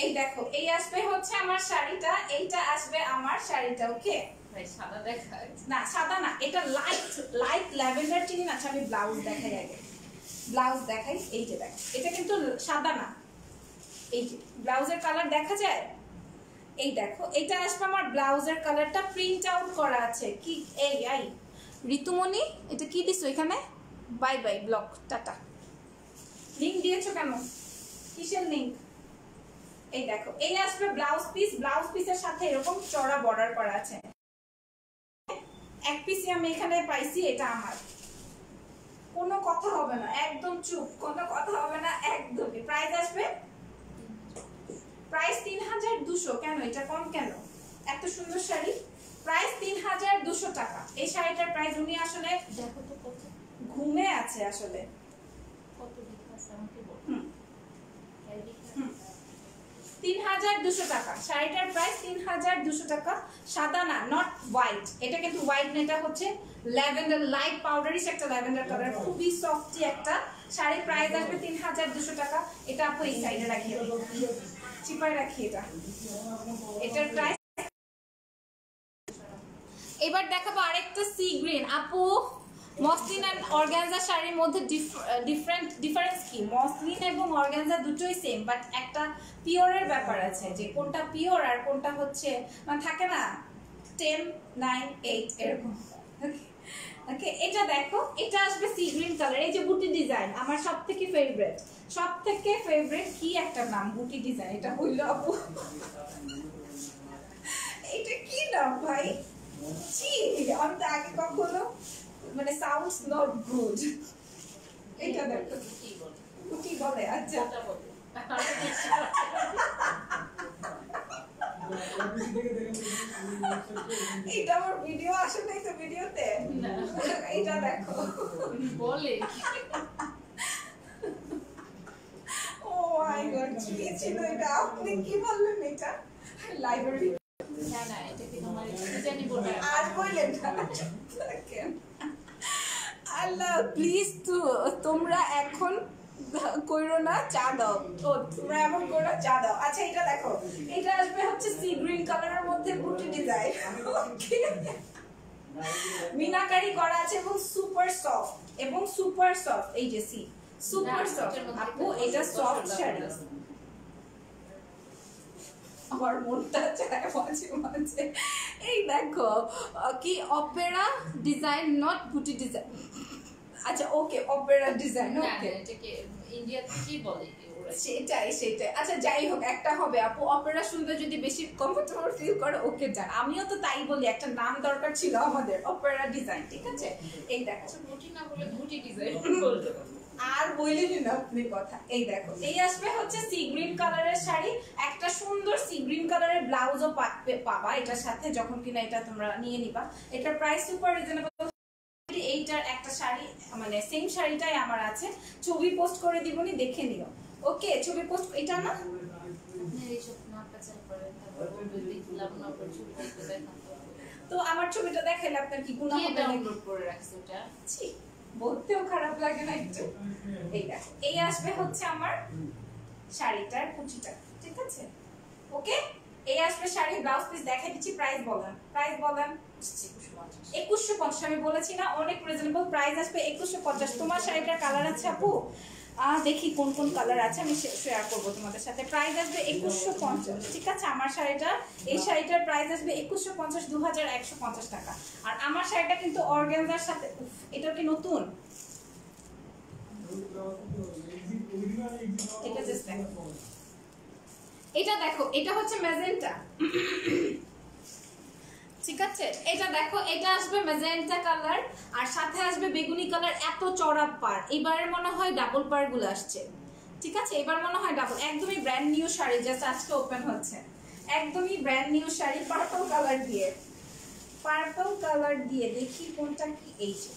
এই দেখো এই আসবে হচ্ছে আমার শাড়িটা, এইটা আসবে আমার শাড়িটা। ওকে ভাই সাদা দেখায় না, সাদা না, এটা লাইট লাইট ল্যাভেন্ডার চিনি না। আচ্ছা আমি ব্লাউজ দেখাই আগে, ব্লাউজ দেখাই। এই যে দেখো এটা কিন্তু সাদা না, এই যে ব্লাউজের কালার দেখা যায়। এই দেখো এটা আসবে আমার ব্লাউজের কালারটা, প্রিন্ট আউট করা আছে। কি এই আই ঋতুমণি, এটা কি দিছো এখানে? Bye bye block, tata. Link দিয়েছো কেন? কিসের লিংক? এই দেখো এই আসবে ব্লাউজ পিস, ব্লাউজ পিসের সাথে এরকম চড়া বর্ডার করা আছে। এক পিসই আমি এখানে পাইছি, এটা আমার। কোনো কথা হবে না, একদম চুপ, কোনো কথা হবে না একদমই। প্রাইস আসবে, প্রাইস 3200। কেন এটা কম কেন? এত সুন্দর শাড়ি, প্রাইস 3200 টাকা। এই শাড়িটার প্রাইস উনি আসলে দেখো তো কত ঘুমে আছে আসলে। কত ডিফারেন্স আমাকে বল। 3200 টাকা শাড়িটার প্রাইস, 3200 টাকা। সাদা না, নট হোয়াইট, এটা কিন্তু হোয়াইট না, এটা হচ্ছে ল্যাভেন্ডার, লাইট পাউডারিশ একটা ল্যাভেন্ডার কালার, খুবই সফটি একটা শাড়ি। প্রাইস আসবে 3200 টাকা। এটা আপু এই সাইডে রাখি, চিপায় রাখি এটা, এটার প্রাইস। এবার দেখাবো আরেকটা সি গ্রিন। আপু মসলিন এন্ড অর্গানজা শাড়ির মধ্যে ডিফারেন্স কি? মসলিন এবং অর্গানজা দুটোই সেম, বাট একটা পিওরের ব্যাপার আছে, যে কোনটা পিওর আর কোনটা হচ্ছে মানে থাকে না 10, 9, 8 এরকম। ওকে, এটা দেখো, এটা আসবে সি গ্রিন কালার। এই যে বুটি ডিজাইন আমার সবথেকে ফেভারিট কি একটা নাম, বুটি ডিজাইন। এটা হইল আপু, এটা কি নাম ভাই? জি, আমি তো আগে কখনো মানে সাউন্ডস নট গুড। এটা দেখো বুটি বলে। আচ্ছা, এটা আমার ভিডিও আসে নাই তো, ভিডিওতে এটা দেখো বলে। ও মাই গড, কি ছিল এটা? আপনি কি বললেন এটা? লাইব্রেরি? না না, এটা কি তোমার জানি বলবে আর বললেন না। আল্লাহ প্লিজ, তো তোমরা এখন কইরো না, চা দাও। ও তোমরা এমন করো, চা দাও। আচ্ছা, এটা দেখো, এটা আসবে হচ্ছে সি গ্রিন কালারের মধ্যে বুটি ডিজাইন। ওকে, মিনাকারি করা আছে এবং সুপার সফট। এই যে সি সুপার সফট আপু, এটা সফট শাড়ি। আমার মনটা চায় মাঝে মাঝে। এই দেখো কি অপেরা ডিজাইন, নট বুটি ডিজাইন। আচ্ছা ওকে, অপেরা ডিজাইন। ওকে, এটাকে ইন্ডিয়াতে কি বলে? সেটাই। আচ্ছা যাই হোক, একটা হবে আপু। অপেরা শুনতে যদি বেশি কমফোর্টেবল ফিল করে, ওকে যান। আমিও তো তাই বলি, একটা নাম দরকার ছিল আমাদের, অপেরা ডিজাইন। ঠিক আছে, এই দেখো, বুটি না বলে বুটি ডিজাইন বলতে। আর বললেন না আপনি কথা। এই দেখো, এই আসবে হচ্ছে সি গ্রিন কালারের শাড়ি, একটা সুন্দর সি গ্রিন কালারের ব্লাউজও পাবা এটার সাথে, যখন কিনা এটা তোমরা নিয়ে নিবা। এটার প্রাইস সুপার রিজনেবল। এইটার একটা শাড়ি মানে সেম শাড়িটাই আমার আছে, ছবি পোস্ট করে দিবনি, দেখে নিও। ওকে, ছবি পোস্ট। এটা না তো আমার ছবিটা দেখাইলে আপনার কি গুনাহ হবে? ডাউনলোড করে রাখছি ওটা। ছি, বলতেও খারাপ লাগে না একটু। এই দেখো, এই আসবে হচ্ছে আমার শাড়িটার কুচিটা। ঠিক আছে, ওকে, এই আসবে শাড়ি। ব্লাউজ পিস দেখাই দিচ্ছি। প্রাইস বলেন। 2150। আমি বলেছি না, অনেক রিজনেবল প্রাইস আসবে 2150। তোমার শাড়িটার কালার আছে আপু? দেখি কোন কোন কালার আছে, আমি শেয়ার করবো তোমাদের সাথে। প্রাইস আসবে 2150। ঠিক আছে, আমার শাড়িটা, এই শাড়িটার প্রাইস আসবে 2150, 2150 টাকা। আর আমার শাড়িটা কিন্তু অর্গানজার সাথে। এটা কি নতুন? এটা জাস্ট দেখো, এটা দেখো, এটা হচ্ছে ম্যাজেন্টা। ঠিক আছে, এটা দেখো, এটা আসবে ম্যাজেন্টা কালার, আর সাথে আসবে বেগুনি কালার। এত চড়া পার, এবারের মনে হয় ডাবল পার গুলো আসছে। ঠিক আছে, এবার মনে হয় ডাবল। একদমই ব্র্যান্ড নিউ শাড়ি, জাস্ট আজকে ওপেন হচ্ছে। একদমই brand new sari, purple colour দিয়ে দেখি কোনটা কি। এই যে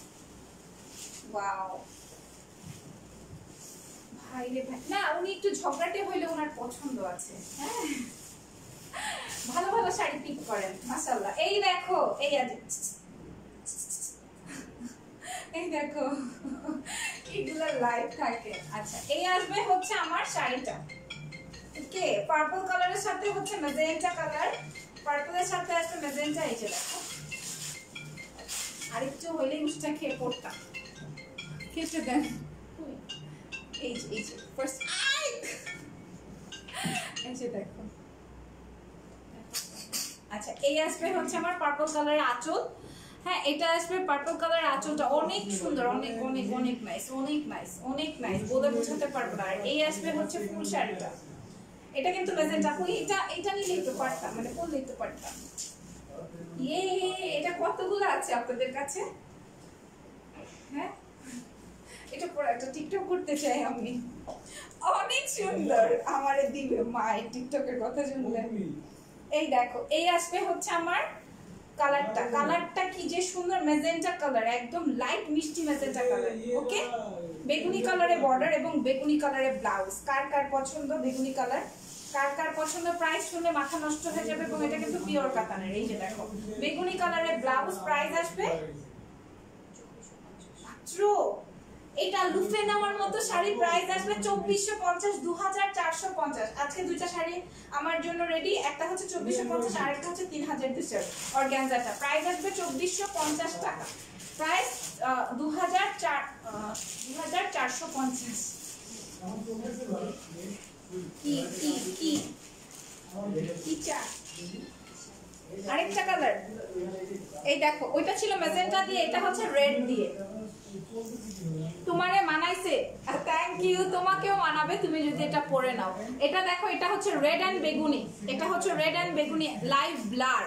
ওয়াও, ভাই রে ভাই, না উনি একটু ঝগড়াটে হইলে ওনার পছন্দ আছে। হ্যাঁ, ভালো ভালো শাড়ি পিক করেন মাশাআল্লাহ। এই দেখো, এই দেখো এগুলা লাইভ থাকে। আচ্ছা, এই আসবে হচ্ছে আমার শাড়িটা। ওকে, পার্পল কালারের সাথে হচ্ছে ম্যাজেন্টা কালার, পার্পলের সাথে আসবে ম্যাজেন্টা। এই যে দেখো, আরেকটু হইলে উষ্টা খেয়ে পড়তাম। খেতে দেন। এই যে ফার্স্ট, এই যে দেখো। আচ্ছা, এই আসবে হচ্ছে আমার পার্পল কালারের আঁচল। হ্যাঁ, এটা আসবে পার্পল কালারের আঁচলটা, অনেক সুন্দর, অনেক অনেক অনেক নাইস, অনেক নাইস, অনেক নাইস, বলে বোঝাতে পারবো না। আর এই আসবে হচ্ছে ফুল শাড়িটা। এটা কিন্তু ম্যাজেন্টা। এটা নিলেই তো পারতাম, মানে পরলেই তো পারতাম। ইয়ে, এটা কতগুলো আছে আপনাদের কাছে? হ্যাঁ, এটা পরে একটা টিকটক করতে চাই আমি। অনেক সুন্দর, আমারে দিবে মায়ের টিকটকের কথা শুনলে। এই দেখো, এই আসবে হচ্ছে আমার কালারটা কি যে সুন্দর, ম্যাজেন্টা কালার, একদম লাইট মিষ্টি ম্যাজেন্টা কালার। ওকে, বেগুনি কালারে বর্ডার এবং বেগুনি কালারে ব্লাউজ। কার কার পছন্দ বেগুনি কালার? কার কার পছন্দ? প্রাইস শুনলে মাথা নষ্ট হয়ে যাবে, এবং এটা কিন্তু পিওর কাতানের। এই যে দেখো, বেগুনি কালারে ব্লাউজ। প্রাইস আসবে মাত্র, এটা লুফে নেওয়ার মতো শাড়ি। প্রাইস আসবে 2450, 2450। আজকে দুইটা শাড়ি আমার জন্য রেডি, একটা হচ্ছে 2450, আরেকটা হচ্ছে 3200 অর্গানজাটা। প্রাইস আসবে 2450 টাকা। প্রাইস 2450। কি কি কি কি চা? আরেকটা কালার, এই দেখো ওইটা ছিল ম্যাজেন্টা দিয়ে, এটা হচ্ছে রেড দিয়ে। তোমারে মানাইছে, থ্যাংক ইউ। তোমাকেও মানাবে তুমি যদি এটা পরে নাও। এটা দেখো, এটা হচ্ছে রেড অ্যান্ড বেগুনি, এটা হচ্ছে রেড অ্যান্ড বেগুনি। লাইভ ব্লার,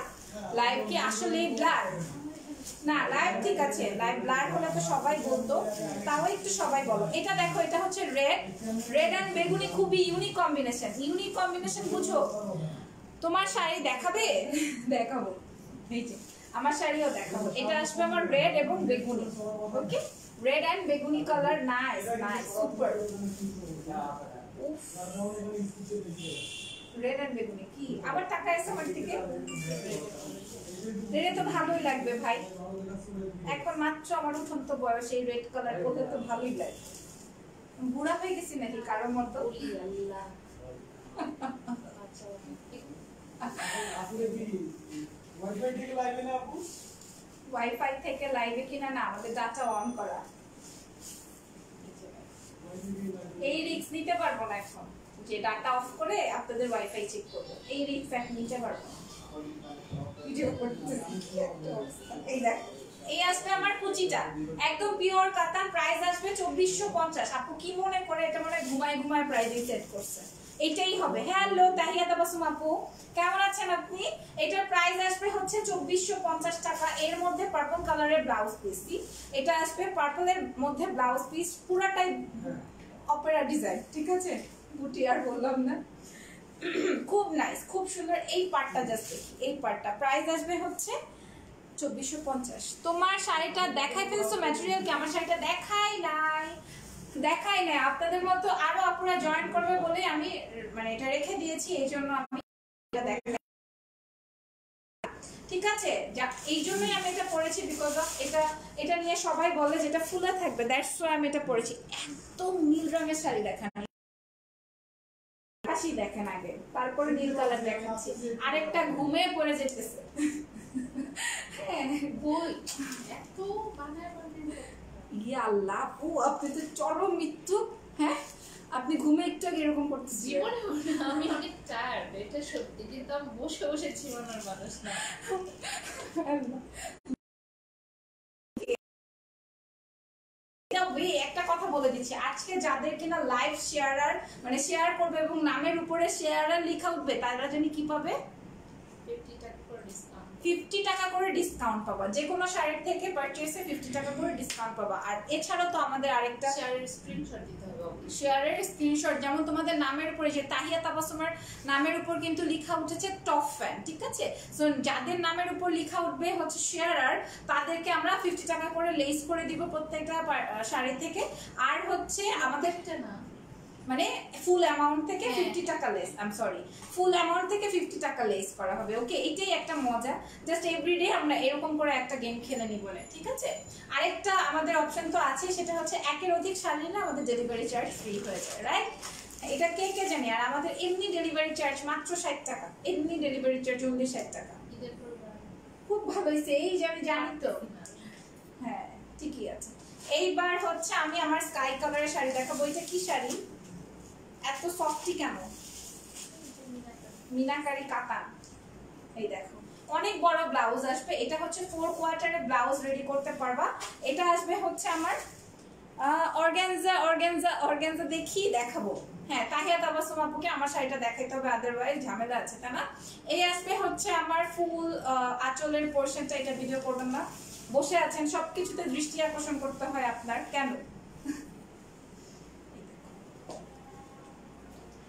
লাইভ কি আসলেই ব্লার? না, লাইভ ঠিক আছে, লাইভ ব্লার হলে তো সবাই বলতো, তাও একটু সবাই বলো। এটা দেখো, এটা হচ্ছে রেড, রেড অ্যান্ড বেগুনি, খুবই ইউনিক কম্বিনেশন। ইউনিক কম্বিনেশন বুঝো? তোমার শাড়ি দেখাবে? দেখাবো, এই যে আমার শাড়িও দেখাবো। এটা আসবে আমার রেড এবং বেগুনি, ওকে? রেড এন্ড বেগুনি colour, nice nice, super. Red and বেগুনি কি আবার টাকা এসে আমার দিকে? রেডে তো ভালোই লাগবে ভাই, এখন মাত্র আমার উঠন্ত বয়স, এই রেড কালার পরলে তো ভালোই লাগে। বুড়া হয়ে গেছি নাকি কারোর মতো? ওয়াইফাই থেকে লাইভে কিনা? না, আমাদের ডাটা অন করা। এই রিস্ক নিতে পারবো না এখন, যে ডাটা অফ করে আপনাদের ওয়াইফাই চেক করবো, এই রিস্ক এখন নিতে পারবো না। ভিডিও করতে এই দেখ, এই আসবে আমার কুচিটা, একদম পিওর কাতান, প্রাইস আসবে 2450। আপু কি মনে করে এটা মনে ঘুমায় ঘুমায় প্রাইস সেট করছে? এটাই হবে। হ্যালো তাহিয়া তাবাসুম আপু, কেমন আছেন আপনি? এটার প্রাইস আসবে হচ্ছে 2450 টাকা। এর মধ্যে পার্পল কালারের ব্লাউজ পিস, এটা আসবে পার্পলের মধ্যে ব্লাউজ পিস, পুরাটাই অপেরা ডিজাইন, ঠিক আছে? বুটি আর বললাম না, খুব নাইস, খুব সুন্দর। এই পার্টটা জাস্ট দেখি, এই পার্টটা প্রাইস আসবে হচ্ছে 2450। তোমার শাড়িটা দেখাই ফেলছো ম্যাটেরিয়াল কি? আমার শাড়িটা দেখাই নাই, দেখাই নাই। আপনাদের মতো আরো আপুরা জয়েন করবে বলে আমি মানে এটা রেখে দিয়েছি, এই জন্য আমি এটা দেখাই, ঠিক আছে? যা এই জন্যই আমি এটা পরেছি, বিকজ অফ এটা নিয়ে সবাই বলে যেটা ফুলে থাকবে, দ্যাটস ওয়াই আমি এটা পরেছি। একদম নীল রঙের শাড়ি দেখান, হাসি দেখেন আগে, তারপরে নীল কালার দেখাচ্ছি। আরেকটা ঘুমে পড়ে যেতেছে। হ্যাঁ বই এত বানায় ইয়া আল্লাহ, ও আপনি তো চরম মৃত্যু। হ্যাঁ, আপনি ঘুমে একটু আগে এরকম করতেছেন? জীবনে আমি অনেক টায়ার্ড, এটা সত্যি, কিন্তু আমি বসে বসে জীবনের মানুষ না। একটা কথা বলে দিচ্ছি, আজকে যাদের কিনা লাইভ শেয়ারার মানে শেয়ার করবে এবং নামের উপরে শেয়ারার লেখা উঠবে, তারা জানি কি পাবে? 50 টাকা করে ডিসকাউন্ট পাবা। যে কোনো শাড়ির থেকে পারচেজে 50 টাকা করে ডিসকাউন্ট পাবা। আর এছাড়াও তো আমাদের আরেকটা শেয়ারের স্ক্রিনশট দিতে হবে, শেয়ারের স্ক্রিনশট, যেমন তোমাদের নামের উপরে যে তাহিয়া তাবাসুমের নামের উপর কিন্তু লেখা উঠেছে টপ ফ্যান, ঠিক আছে? সো যাদের নামের উপর লেখা উঠবে হচ্ছে শেয়ারার, তাদেরকে আমরা 50 টাকা করে লেস করে দিব প্রত্যেকটা শাড়ি থেকে। আর হচ্ছে আমাদের না মানে ফুল অ্যামাউন্ট থেকে 50 টাকা less, I am sorry, full amount থেকে 50 টাকা লেস করা হবে, ওকে? এটাই একটা মজা, জাস্ট এভরিডে আমরা এরকম করে একটা গেম খেলে নিব না, ঠিক আছে? আরেকটা আমাদের অপশন তো আছে, সেটা হচ্ছে একের অধিক শাড়ি নিলে আমাদের ডেলিভারি চার্জ ফ্রি হয়ে যায়, রাইট? এটা কে কে জানি। আর আমাদের এমনি ডেলিভারি চার্জ মাত্র 60 টাকা, এমনি ডেলিভারি চার্জ only 60 টাকা। খুব ভালো হয়েছে, এই যে আমি জানি তো। হ্যাঁ ঠিকই আছে। এইবার হচ্ছে আমি আমার স্কাই কালারের শাড়ি দেখাবো। এটা কি শাড়ি? এত সফটি কেন? মিনাকারি কাতান। এই দেখো, অনেক বড় ব্লাউজ আসবে। এটা হচ্ছে 4 কোয়ার্টারে ব্লাউজ রেডি করতে পারবা। এটা আসবে হচ্ছে আমার অর্গানজা অর্গানজা অর্গানজা দেখাবো। হ্যাঁ, তাহিয়া তাবাসসুম আপুকে আমার শাড়িটা দেখাইতে হবে, আদারওয়াইজ ঝামেলা আছে, তাই না? এই আসবে হচ্ছে আমার ফুল আঁচলের পোরশনটা। এটা ভিডিও করবেন না, বসে আছেন, সবকিছুতে দৃষ্টি আকর্ষণ করতে হয় আপনার, কেন?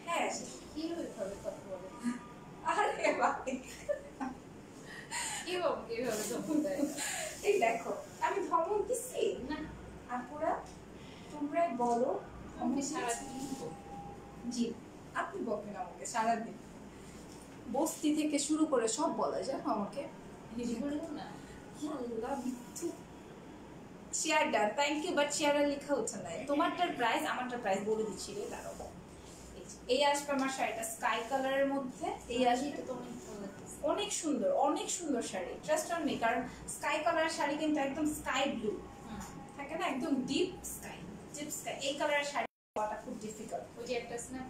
হ্যাঁ, এই দেখো, আমি ধমক দিচ্ছি না? আপুরা তোমরাই বলো। জি, আপনি বলবেন আমাকে সারাদিন, বস্তি থেকে শুরু করে সব বলা যায় আমাকে। Share done, thank you, but শেয়ারের লেখা হচ্ছে না। তোমারটার প্রাইস আমারটার প্রাইস বলে দিচ্ছি রে, দাঁড়াও। এই আসবে আমার শাড়িটা স্কাই কালারের মধ্যে। এই আসবে অনেক সুন্দর, অনেক সুন্দর শাড়ি, ট্রাস্ট অন মি। কারণ স্কাই কালারের শাড়ি কিন্তু একদম স্কাই ব্লু থাকে না, একদম ডিপ স্কাই, ডিপ স্কাই। এই কালারের শাড়ি পাওয়াটা খুব ডিফিকাল্ট। ওই যে একটা স্ন্যাপ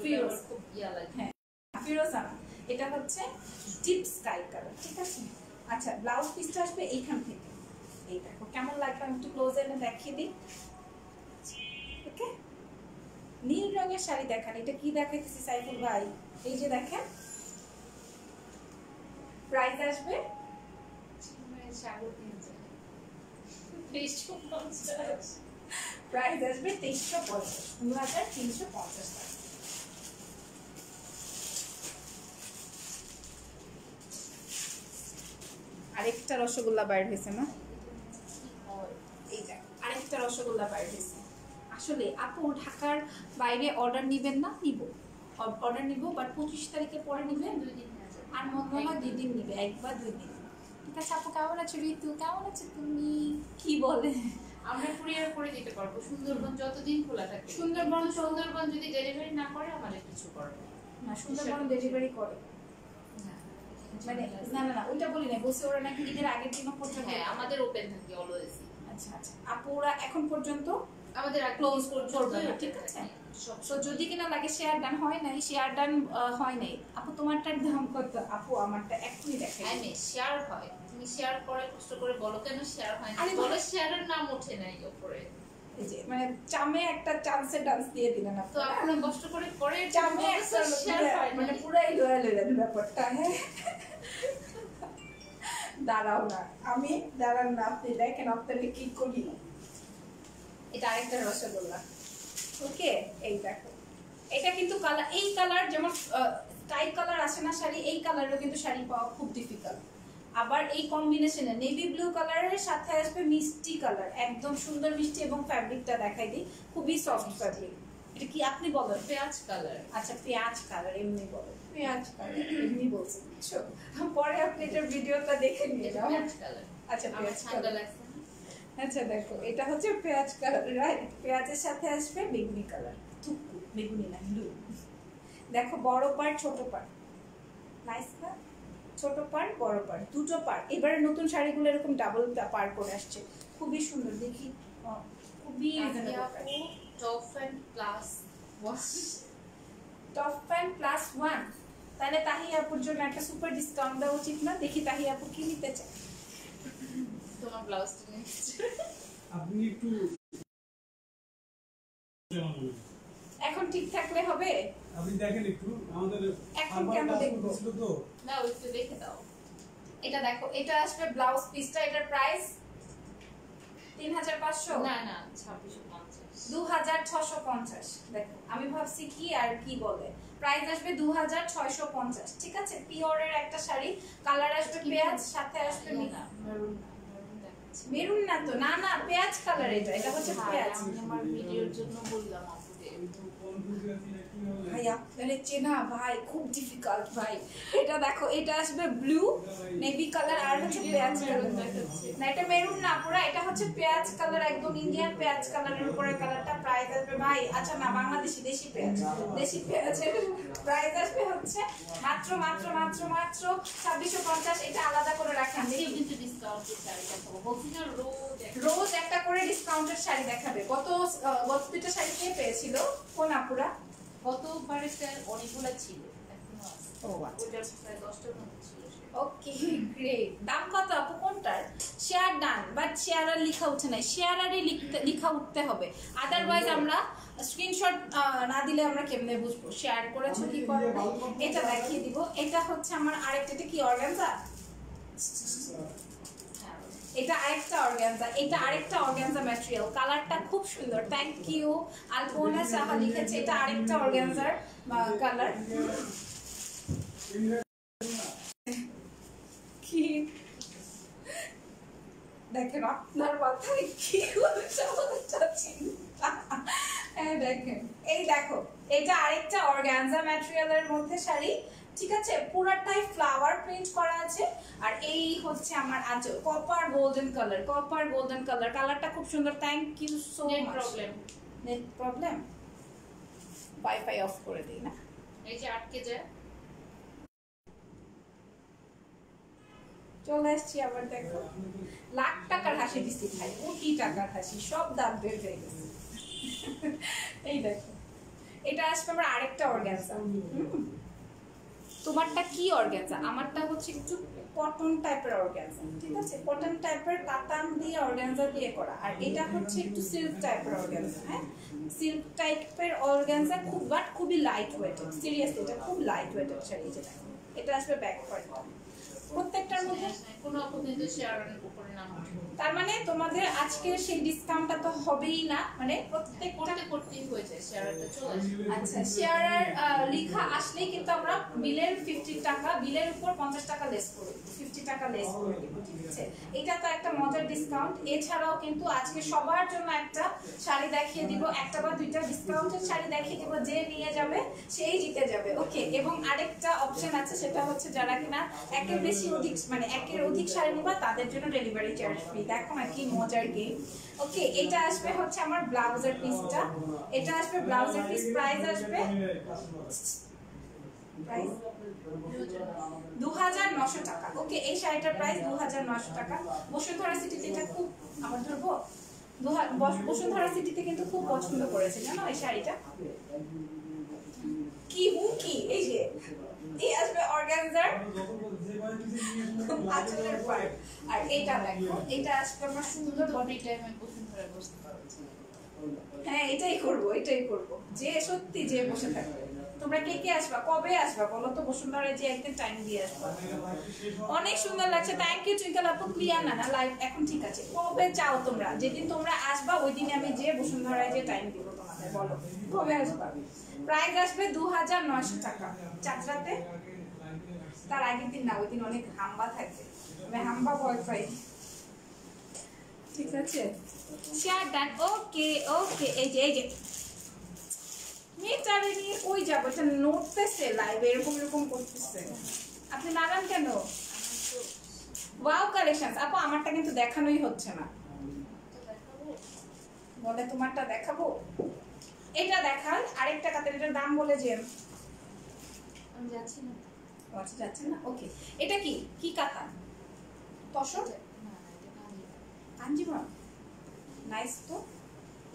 ফিরোজ খুব ইয়া লাগে। হ্যাঁ, ফিরোজা না, এটা হচ্ছে ডিপ স্কাই কালার, ঠিক আছে। আচ্ছা, ব্লাউজ পিসটা আসবে এইখান থেকে। এই দেখো কেমন লাগবে, আমি একটু ক্লোজ এনে দেখিয়ে দিই। ওকে, নীল রঙের শাড়ি দেখান। এটা কি দেখাইতেছি সাইফুল ভাই? এই যে দেখেন, প্রাইস আসবে 2350। প্রাইস আসবে 2350, 2350 টাকা। আরেকটা রসগোল্লা বাইর হয়েছে না, এই দেখ আরেকটা রসগোল্লা বাইর হয়েছে। আসলে আপু ঢাকার বাইরে অর্ডার নিবেন না? নিব, অর্ডার নিব, বাট 25 তারিখে পরে নিবেন। 2 দিন আর মনে হয় 2 দিন নিবে, 1 বা 2 দিন। ঠিক আছে আপু, কেমন আছো? ঋতু কেমন আছো তুমি? কি বলে? আমরা কুরিয়ার করে দিতে পারবো সুন্দরবন যতদিন খোলা থাকে। সুন্দরবন যদি ডেলিভারি না করে আমাদের কিছু করবে না। সুন্দরবন ডেলিভারি করে মানে না না না, ওইটা বলি না, বলছে ওরা নাকি ঈদের আগের দিনও পর্যন্ত। হ্যাঁ, আমাদের ওপেন থাকে অলওয়েজ। আচ্ছা আচ্ছা আপু, ওরা এখন পর্যন্ত আমাদের ক্লোজ করবে না, ঠিক আছে। সো যদি কিনা লাগে শেয়ার ডান হয় নাই, শেয়ার ডান হয় নাই। আপু তোমারটার দাম কত? আপু আমারটা এখনই দেখাই। আমি শেয়ার হয়, তুমি শেয়ার করে কষ্ট করে বলো কেন শেয়ার হয় না? আরে বলো শেয়ারের নাম ওঠে নাই উপরে। এই যে মানে চামে একটা চান্সের ডান্স দিয়ে দিলেন তো আপু। আপনি কষ্ট করে পরে চামে একটা শেয়ার হয় মানে মানে পুরাই লয়াল হইলেন ব্যাপারটা। হ্যাঁ দাঁড়াও না, আমি দাঁড়ান না, আপনি দেখেন আপনাকে কি করি। এটা আরেকটা রসগোল্লা। ওকে, এই দেখো, এটা কিন্তু কালার, এই কালার যেমন টাইপ কালার আসে না শাড়ি, এই কালারও কিন্তু শাড়ি পাওয়া খুব ডিফিকাল্ট। আবার এই কম্বিনেশনে নেভি ব্লু কালারের সাথে আসবে মিষ্টি কালার, একদম সুন্দর মিষ্টি, এবং ফ্যাব্রিকটা দেখাই দিই, খুবই সফট ফ্যাব্রিক। এটা কি আপনি বলেন? পেঁয়াজ কালার। আচ্ছা পেঁয়াজ কালার, এমনি বলেন পেঁয়াজ কালার, এমনি বলছি বুঝছো। পরে আপনি এটার ভিডিওটা দেখে নিয়ে যাও। পেঁয়াজ কালার। আচ্ছা পেঁয়াজ ঠান্ডা কালার। লাগছে না? আচ্ছা দেখো, এটা হচ্ছে পেঁয়াজ কালার, রাইট। পেঁয়াজের সাথে আসবে বেগুনি কালার, থুকু বেগুনি না, ব্লু। দেখো বড় পার্ট ছোট পার্ট, নাইস না? ছোট পার্ট বড় পার্ট, দুটো পার্ট। এবারে নতুন শাড়িগুলো এরকম ডাবল পার্ট করে আসছে, খুবই সুন্দর দেখি, খুবই top and plus top pant plus 1। তাহলে তাহিয়া আপুর জন্য একটা সুপার ডিসকাউন্ট দেওয়া উচিত না? দেখি তাহিয়া আপু কি নিতে চায়। তোমার ব্লাউজটা নিচ্ছে। আপনি একটু এখন ঠিক থাকলে হবে? আপনি দেখেন একটু আমাদের এখন কেন দেখবো? ছিল তো না, একটু দেখে দাও। এটা দেখো, এটা আসবে ব্লাউজ পিসটা, এটার প্রাইস 3500। না না, 2650। 2650। দেখো আমি ভাবছি কি আর কি বলে, প্রাইস আসবে 2650, ঠিক আছে। পিওরের একটা শাড়ি, কালার আসবে পেঁয়াজ, সাথে আসবে না, মেরুন না, মেরুন দেখাচ্ছি। মেরুন না তো, না না পেঁয়াজ কালার, এটা হচ্ছে পেঁয়াজ। আমি আমার ভিডিওর জন্য বললাম আপুদের। ভাই আপনারে চেনা ভাই খুব ডিফিকাল্ট ভাই। এটা দেখো, এটা আসবে ব্লু নেভি কালার, আর হচ্ছে পেঁয়াজ কালার। না এটা মেরুন না পুরো, এটা হচ্ছে পেঁয়াজ কালার, একদম ইন্ডিয়ান পেঁয়াজ কালারের উপরে কালারটা। প্রাইস আসবে ভাই, আচ্ছা না বাংলাদেশি দেশি পেঁয়াজ, দেশি পেঁয়াজের প্রাইস আসবে হচ্ছে মাত্র মাত্র মাত্র মাত্র 2650। এটা আলাদা করে রাখেন, আজকে কিন্তু ডিসকাউন্টের শাড়ি দেখাবো। বলছি না রোজ একটা করে ডিসকাউন্টের শাড়ি দেখাবে। গত দুটো শাড়ি কে পেয়েছিল? কোন আপুরা? গতবারেতে অনেকগুলো ছিল, এখনো আছে। ও আচ্ছা, ওইটার প্রায় 10টার মতো ছিল। Okay great. দাম কত আপু কোনটার? শেয়ার ডান, বাট শেয়ার আর লেখা উঠে নাই, শেয়ার আরই লেখা উঠতে হবে, আদারওয়াইজ আমরা স্ক্রিনশট না দিলে আমরা কেমনে বুঝবো শেয়ার করেছো কি করো। এটা দেখিয়ে দিব, এটা হচ্ছে আমার আরেকটা, এটা কি অর্গানজা? এটা আরেকটা অর্গানজা, এটা আরেকটা অর্গানজা ম্যাটেরিয়াল, কালারটা খুব সুন্দর। থ্যাংক ইউ আলপনা সাহা লিখেছে, এটা আরেকটা অর্গানজার কালার। কি দেখেন আপনার মাথায় কি চিন্তা। হ্যাঁ দেখেন, এই দেখো, এটা আরেকটা অর্গানজা ম্যাটেরিয়ালের মধ্যে শাড়ি, ঠিক আছে। পুরাটাই ফ্লাওয়ার প্রিন্ট করা আছে, আর এই হচ্ছে আমার আঁচল, copper golden colour, copper golden colour, কালারটা খুব সুন্দর। Thank you so much. Problem, net problem, wifi off করে দিই না, এই যে আটকে যায়। চলে আসছি আবার। দেখো লাখ টাকার হাসি দিচ্ছি ভাই, কোটি টাকার হাসি, সব দাম বের হয়ে গেছে। এই দেখো, এটা আসবে আমার আরেকটা অর্গানজা, তোমারটা কি অর্গানজা, আমারটা হচ্ছে একটু কটন টাইপের অর্গানজা, ঠিক আছে, কটন টাইপের কাতান দিয়ে অর্গানজা দিয়ে করা, আর এটা হচ্ছে একটু সিল্ক টাইপের অর্গানজা। হ্যাঁ, সিল্ক টাইপের অর্গানজা খুব বাট খুবই লাইট ওয়েটেড, সিরিয়াসলি এটা খুব লাইট ওয়েটেড শাড়ি। যেটা এটা আসবে ব্যাক পার্টটা প্রত্যেকটার মধ্যে কোনো অপদিন শেয়ারের উপরে নাম তার মানে তোমাদের আজকে সেই ডিসকাউন্টটা তো হবেই না, মানে প্রত্যেকটা করতেই হয়েছে শেয়ারটা চলে আসবে। আচ্ছা, শেয়ারের লেখা আসলেই কিন্তু আমরা বিলের 50 টাকা, বিলের উপর 50 টাকা লেস করে দিব, 50 টাকা লেস করে দিব, ঠিক আছে। এটা তো একটা মজার ডিসকাউন্ট। এছাড়াও কিন্তু আজকে সবার জন্য একটা শাড়ি দেখিয়ে দিব, একটা বা দুইটা ডিসকাউন্টের শাড়ি দেখিয়ে দিব, যে নিয়ে যাবে সেই জিতে যাবে। ওকে, এবং আরেকটা অপশন আছে, সেটা হচ্ছে যারা কিনা একের বেশি অধিক মানে একের অধিক শাড়ি নিবা তাদের জন্য ডেলিভারি চার্জ ফ্রি। দেখো না কি মজার গেম। ওকে, এটা আসবে হচ্ছে আমার ব্লাউজের পিসটা, এটা আসবে ব্লাউজের পিস, প্রাইস আসবে 2900 টাকা। ওকে, এই শাড়িটার প্রাইস 2900 টাকা। বসুন্ধরা সিটিতে এটা খুব, আমার ধরবো, বসুন্ধরা সিটিতে কিন্তু খুব পছন্দ করেছে জানো এই শাড়িটা। কি হুকি, এই যে এই আসবে অর্গানজার আঁচলের পার্ট, আর এইটা দেখো, এটা আসবে আমার সুন্দর বডি টাইমে বসুন্ধরা বসতে পারবে। হ্যাঁ, এটাই করব, এটাই করব, যে সত্যি যে বসে থাকবে। তোমরা কে কে আসবা, কবে আসবা বলো তো, বসুন্ধরায় যে একদিন টাইম দিয়ে আসবা। অনেক সুন্দর লাগছে, থ্যাংক ইউ টুইঙ্কেল আপু। ক্লিয়ার না লাইভ এখন, ঠিক আছে। কবে চাও তোমরা, যেদিন তোমরা আসবা ওই দিনে আমি যে বসুন্ধরায় যে টাইম দিব তোমাদের, বলো কবে আসবা। প্রাইস আসবে 2900 টাকা চাকরাতে। তার আগের দিন না, ওই দিন অনেক হাম্বা থাকবে, আমি হাম্বা ভয় পাই, ঠিক আছে। Share done. ওকে ওকে, এই যে মেয়েটারে নিয়ে কই যাবো, এটা নড়তেছে লাইভে, এরকম এরকম করতেছে, আপনি নানান কেন। ওয়াও কালেকশন আপু, আমারটা কিন্তু দেখানোই হচ্ছে না, বলে তোমারটা দেখাবো। এটা দেখান, আরেকটা কাতার, এটার দাম বলে যে আমি যাচ্ছি না, আচ্ছা যাচ্ছে না। ওকে, এটা কি কি কাতান, তসর কাঞ্জিবরম, নাইস তো,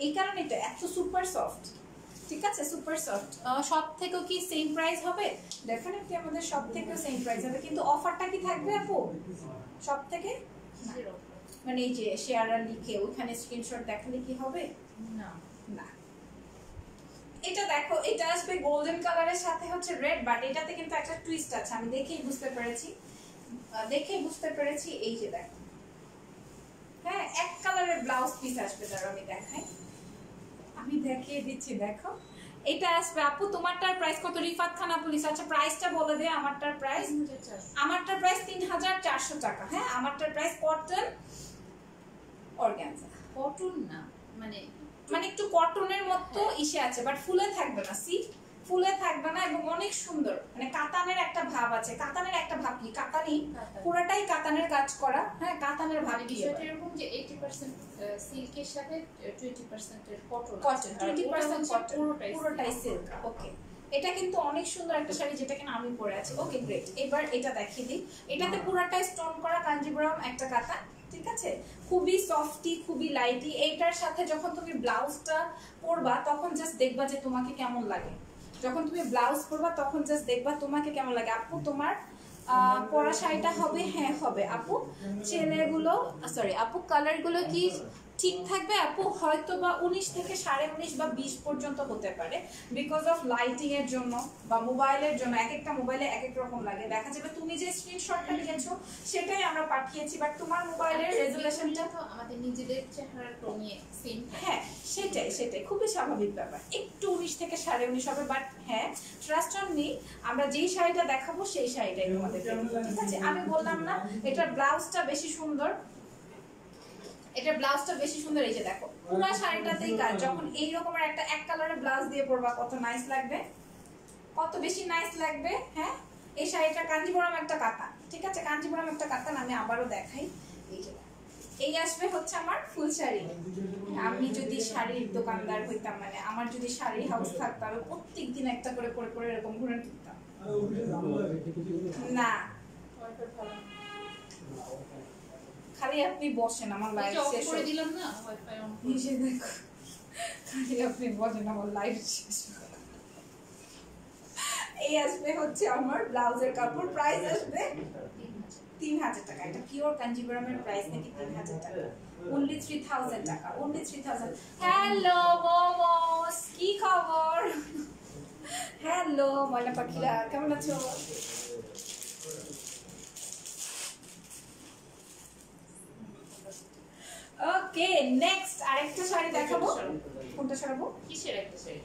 এই কারণে এটা এত সুপার সফট, ঠিক আছে, সুপার সফট। সব থেকেও কি সেম প্রাইস হবে? ডেফিনেটলি আমাদের সব থেকেও সেম প্রাইস হবে, কিন্তু অফারটা কি থাকবে আপু সব থেকে? মানে এই যে শেয়ার লিখে ওখানে স্ক্রিনশট দেখালে কি হবে? না না। এটা দেখো, এটা আসবে গোল্ডেন কালারের সাথে হচ্ছে রেড, বাট এটাতে কিন্তু একটা টুইস্ট আছে, আমি দেখেই বুঝতে পেরেছি, এই যে দেখো, হ্যাঁ এক কালারের ব্লাউজ পিস আসবে, তার আমি দেখাই, আমি দেখিয়ে দিচ্ছি, দেখো এটা আসবে। আপু তোমারটার প্রাইস কত? রিফাত খান আপু লিখছে, আচ্ছা প্রাইসটা বলে দে। আমারটার প্রাইস 3400 টাকা। হ্যাঁ, আমারটার প্রাইস কটন অর্গানজা, কটন না, মানে একটু কটনের মতো ইসে আছে, বাট ফুলে থাকবে না, সি ফুলে থাকবে না, এবং অনেক সুন্দর, মানে কাতানের একটা ভাব আছে। কাতানের একটা ভাব কি, কাতানি পুরোটাই কাতানের কাজ করা। হ্যাঁ, কাতানের ভাব কি, বিষয়টা এরকম যে 80% সিল্কের সাথে 20% এর কটন, 20% কটন, পুরোটাই সিল্ক। ওকে, এটা কিন্তু অনেক সুন্দর একটা শাড়ি, যেটা কিনা আমি পরে আছি। ওকে গ্রেট, এবার এটা দেখিয়ে দিই। এটাতে পুরোটাই স্টোন করা কাঞ্জিবরম একটা কাতান, ঠিক আছে, খুবই সফটি, খুবই লাইটি। এইটার সাথে যখন তুমি ব্লাউজটা পরবা তখন জাস্ট দেখবা যে তোমাকে কেমন লাগে, যখন তুমি ব্লাউজ পরবা তখন জাস্ট দেখবা তোমাকে কেমন লাগে। আপু তোমার পরা শাড়িটা হবে? হ্যাঁ হবে আপু। ছেলেগুলো সরি আপু, কালারগুলো কি ঠিক থাকবে আপু? হয়তো বা 19 থেকে 19.5 বা 20 পর্যন্ত হতে পারে, বিকজ অফ লাইটিং এর জন্য বা মোবাইলের জন্য। এক একটা মোবাইলে এক এক রকম লাগে, দেখা যাবে তুমি যে স্ক্রিনশটটা নিয়েছো সেটাই আমরা পাঠিয়েছি, বাট তোমার মোবাইলের রেজুলেশনটা তো আমাদের নিজেদের চেহারার টোনে সেম। হ্যাঁ সেটাই খুবই স্বাভাবিক ব্যাপার, একটু 19 থেকে 19.5 হবে, বাট হ্যাঁ ট্রাস্ট অন মি, আমরা যেই শাড়িটা দেখাবো সেই শাড়িটাই তোমাদের, ঠিক আছে। আমি বললাম না এটার ব্লাউজটা বেশি সুন্দর, এটার ব্লাউজটা বেশি সুন্দর, এই যে দেখো পুরো শাড়িটাতেই কাজ। যখন এই রকমের একটা এক কালারের ব্লাউজ দিয়ে পরবা কত নাইস লাগবে, কত বেশি নাইস লাগবে। হ্যাঁ, এই শাড়িটা কাঞ্জিবরম একটা কাতান, ঠিক আছে, কাঞ্জিবরম একটা কাতান। আমি আবারও দেখাই, এই যে এই আসবে হচ্ছে আমার ফুল শাড়ি। আমি যদি শাড়ির দোকানদার হইতাম, মানে আমার যদি শাড়ি হাউস থাকতো, আমি প্রত্যেকদিন একটা করে করে করে এরকম ঘুরে ফিরতাম। না খালি আপনি বসেন, আমার লাইভ শেষ করে দিলাম না, ওয়াইফাই অন করে। নিজে দেখো, খালি আপনি বসেন, আমার লাইভ শেষ। এই আসবে হচ্ছে আমার ব্লাউজের কাপড়, প্রাইস আসবে 3000 টাকা। এটা পিওর কাঞ্জিবরমের প্রাইস নাকি 3000 টাকা, only 3000 টাকা, only 3000। হ্যালো মোমোস, কি খবর? হ্যালো ময়না পাখিরা, কেমন আছো? ওকে নেক্সট আরেকটা শাড়ি দেখাবো। কোনটা সরাবো? কিসের একটা শাড়ি?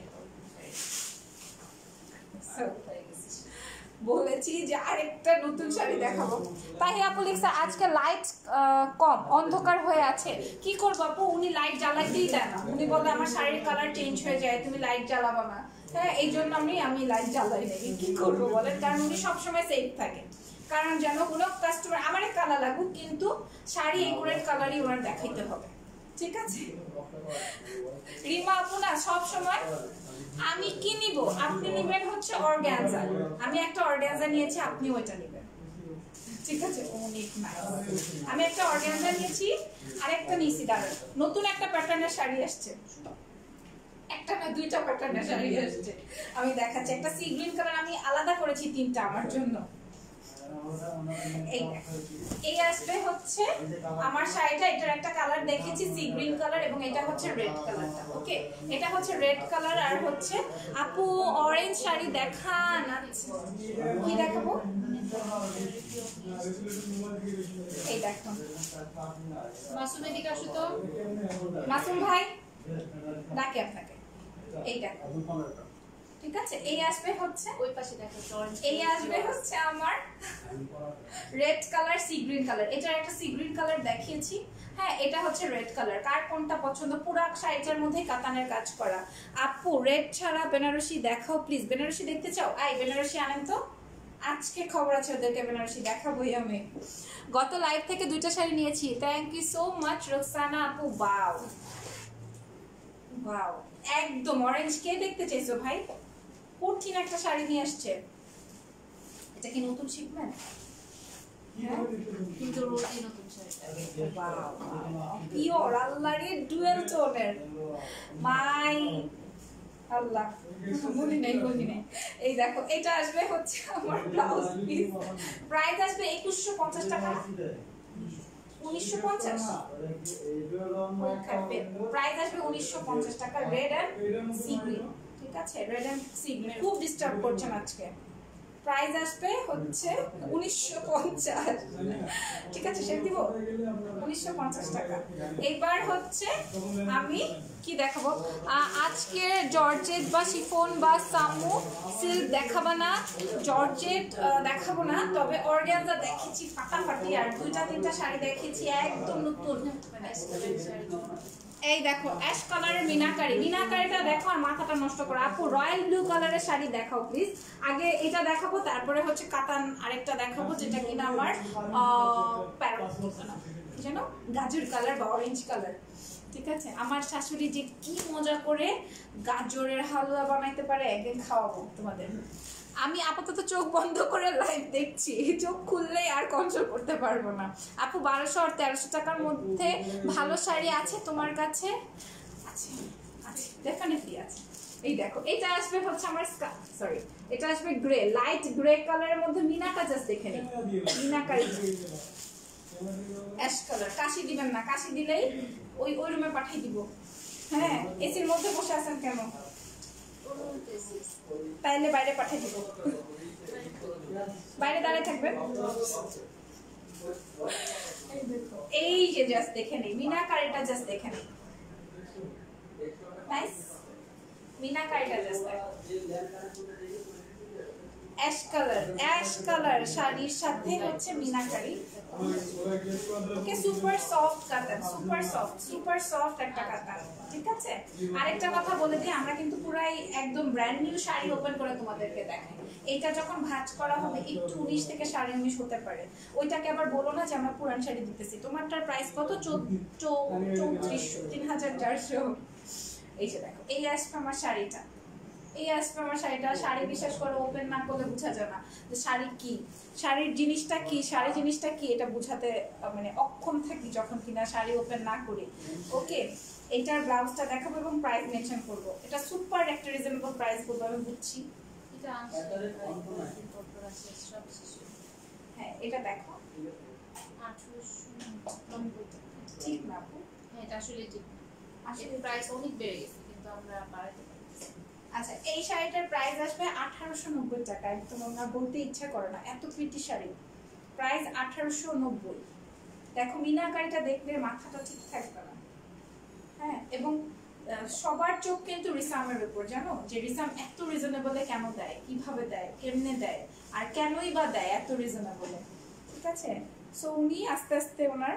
বলেছি যে আরেকটা নতুন শাড়ি দেখাবো। তাই আপু লিখছে আজকে লাইট কম, অন্ধকার হয়ে আছে। কি করবো আপু, উনি লাইট জ্বালাইতেই দেয় না। উনি বলে আমার শাড়ির কালার চেঞ্জ হয়ে যায়, তুমি লাইট জ্বালাবো না। হ্যাঁ, এই জন্য আমি লাইট জ্বালাই নাকি, কি করবো বলেন? কারণ উনি সবসময় সেফ থাকে, কারণ যেন কোনো কাস্টমার আমার কালার লাগুক কিন্তু শাড়ি একুরেট কালারই ওনার দেখাইতে হবে, ঠিক আছে? রিমা আপু না সব সময় আমি কি নিব, আপনি নিবেন হচ্ছে অর্গানজা, আমি একটা অর্গানজা নিয়েছি, আপনি ওইটা নেবেন, ঠিক আছে? অনেক নাইস। আমি একটা অর্গানজা নিয়েছি, আরেকটা নিয়েছি, দাঁড়ান নতুন একটা প্যাটার্নের শাড়ি আসছে, একটা না দুইটা প্যাটার্নের শাড়ি আসছে, আমি দেখাচ্ছি। একটা সি গ্রিন কালার আমি আলাদা করেছি তিনটা আমার জন্য। এই আসবে হচ্ছে আমার শাড়িটা, এটার একটা কালার দেখেছি সি গ্রিন কালার, এবং এটা হচ্ছে রেড কালারটা। ওকে, এটা হচ্ছে রেড কালার, আর হচ্ছে আপু অরেঞ্জ শাড়ি দেখান। আচ্ছা কি দেখাবো? এই দেখো মাসুম এদিকে আসো তো। মাসুম ভাই ডাকে আপনাকে। এই দেখো, ঠিক আছে? এই আসবে হচ্ছে ওই পাশে দেখো, এই আসবে হচ্ছে আমার red colour sea green colour. এটার একটা সি গ্রিন কালার দেখিয়েছি, হ্যাঁ এটা হচ্ছে রেড কালার। কার কোনটা পছন্দ? পুরা শাড়িটার মধ্যে কাতানের কাজ করা। আপু রেড ছাড়া বেনারসি দেখাও প্লিজ। বেনারসি দেখতে চাও? আই বেনারসি আনেন তো, আজকে খবর আছে ওদেরকে বেনারসি দেখাবোই আমি। গত লাইভ থেকে দুইটা শাড়ি নিয়েছি, thank you so much Roksana আপু। বাও বাও, একদম অরেঞ্জ। কে দেখতে চাইছো ভাই? কঠিন একটা শাড়ি নিয়ে আসছে। এটা কি নতুন শিপমেন্ট? হ্যাঁ, কিন্তু রোজই নতুন শাড়িটা। পিওর আল্লাহরে ডুয়েল টোনের। মাই আল্লাহ, বলি নাই। এই দেখো, এটা আসবে হচ্ছে আমার ব্লাউজ পিস, প্রাইস আসবে 2150 টাকা। 1950 প্রাইস আসবে 1950 টাকা। রেড এন্ড সি গ্রিন, ঠিক আছে? Red and sea green. খুব ডিস্টার্ব করছেন আজকে। প্রাইস আসবে হচ্ছে 1950, ঠিক আছে? সে দিব 1950 টাকা। এইবার হচ্ছে আমি কি দেখাবো আজকে? জর্জেট বা শিফন বা সামু সিল্ক দেখাবো না, জর্জেট দেখাবো না, তবে অর্গানজা দেখেছি ফাটাফাটি, আর দুইটা তিনটা শাড়ি দেখেছি একদম নতুন। এই দেখো অ্যাশ কালারের মিনাকারি, মিনাকারিটা দেখো আর মাথাটা নষ্ট করো। আপু রয়্যাল ব্লু কালারের শাড়ি দেখাও প্লিজ। আগে এটা দেখাবো, তারপরে হচ্ছে কাতান আরেকটা দেখাবো, যেটা কিনা আমার প্যারট যেন গাজর কালার বা অরেঞ্জ কালার, ঠিক আছে? আমার শাশুড়ি যে কি মজা করে গাজরের হালুয়া বানাইতে পারে, একদিন খাওয়াবো তোমাদের। আমি আপাতত চোখ বন্ধ করে লাইভ দেখছি, চোখ খুললেই আর কন্ট্রোল করতে পারবো না। আপু 1200 আর 1300 টাকার মধ্যে ভালো শাড়ি আছে তোমার কাছে? আছে আছে, ডেফিনেটলি আছে। এই দেখো, এটা আসবে হচ্ছে আমার সরি, এটা আসবে গ্রে, লাইট গ্রে কালারের মধ্যে মিনাকা। জাস্ট দেখে নিন মিনাকারি অ্যাশ কালার। কাশি দিবেন না, কাশি দিলেই ওই রুমে পাঠিয়ে দিব। হ্যাঁ, এসির মধ্যে বসে আছেন কেন? তাইলে বাইরে পাঠিয়ে দিব, বাইরে দাঁড়িয়ে থাকবেন। এই যে জাস্ট দেখে নেই মিনাকারিটা, জাস্ট দেখে নেই। নাইস মিনাকারিটা জাস্ট অ্যাশ কালার শাড়ির সাথে হচ্ছে মিনাকারি। ওকে, সুপার সফট কাতান, সুপার সফট একটা কাতান, ঠিক আছে? আরেকটা কথা বলে দিই, আমরা কিন্তু পুরাই একদম ব্র্যান্ড নিউ শাড়ি ওপেন করে তোমাদেরকে দেখাই। এটা যখন ভাঁজ করা হবে একটু 19 থেকে 19.5 হতে পারে, ওইটাকে আবার বলো না যে আমরা পুরান শাড়ি দিতেছি। তোমারটার প্রাইস কত? 3400, 3400। এই যে দেখো, এই আসবে আমার শাড়িটা, এই আসবে আমার শাড়িটা। শাড়ি বিশেষ করে ওপেন না করলে বোঝা যায় না যে শাড়ি কি, শাড়ির জিনিসটা কি, শাড়ি জিনিসটা কি, এটা বোঝাতে মানে অক্ষম থাকি যখন কিনা শাড়ি ওপেন না করি। ওকে, এটার ব্লাউজটা দেখাবো এবং প্রাইস মেনশন করবো। এটা সুপার একটা রিজনেবল প্রাইস বলবো, আমি বুঝছি এটা আনছে কত আছে সব শেষ। হ্যাঁ এটা দেখো 1890 ঠিক না আপু? হ্যাঁ এটা আসলে ঠিক না, আসলে আসলে প্রাইস অনেক বেড়ে গেছে কিন্তু আমরা বাড়াতে পারতেছি না। আচ্ছা এই শাড়িটার প্রাইস আসবে 1890 টাকা। একদম আমার বলতে ইচ্ছা করে না, এত প্রিটি শাড়ি। প্রাইস 1890। দেখো মিনাকারিটা দেখলে মাথাটা ঠিক থাকবে না। হ্যাঁ এবং সবার চোখ কিন্তু রিসামের উপর, জানো যে রিসাম এত রিজনেবলে কেন দেয়, কিভাবে দেয়, কেমনে দেয়, আর কেনই বা দেয় এত রিজনেবলে। ঠিক আছে, সো উনি আস্তে আস্তে ওনার,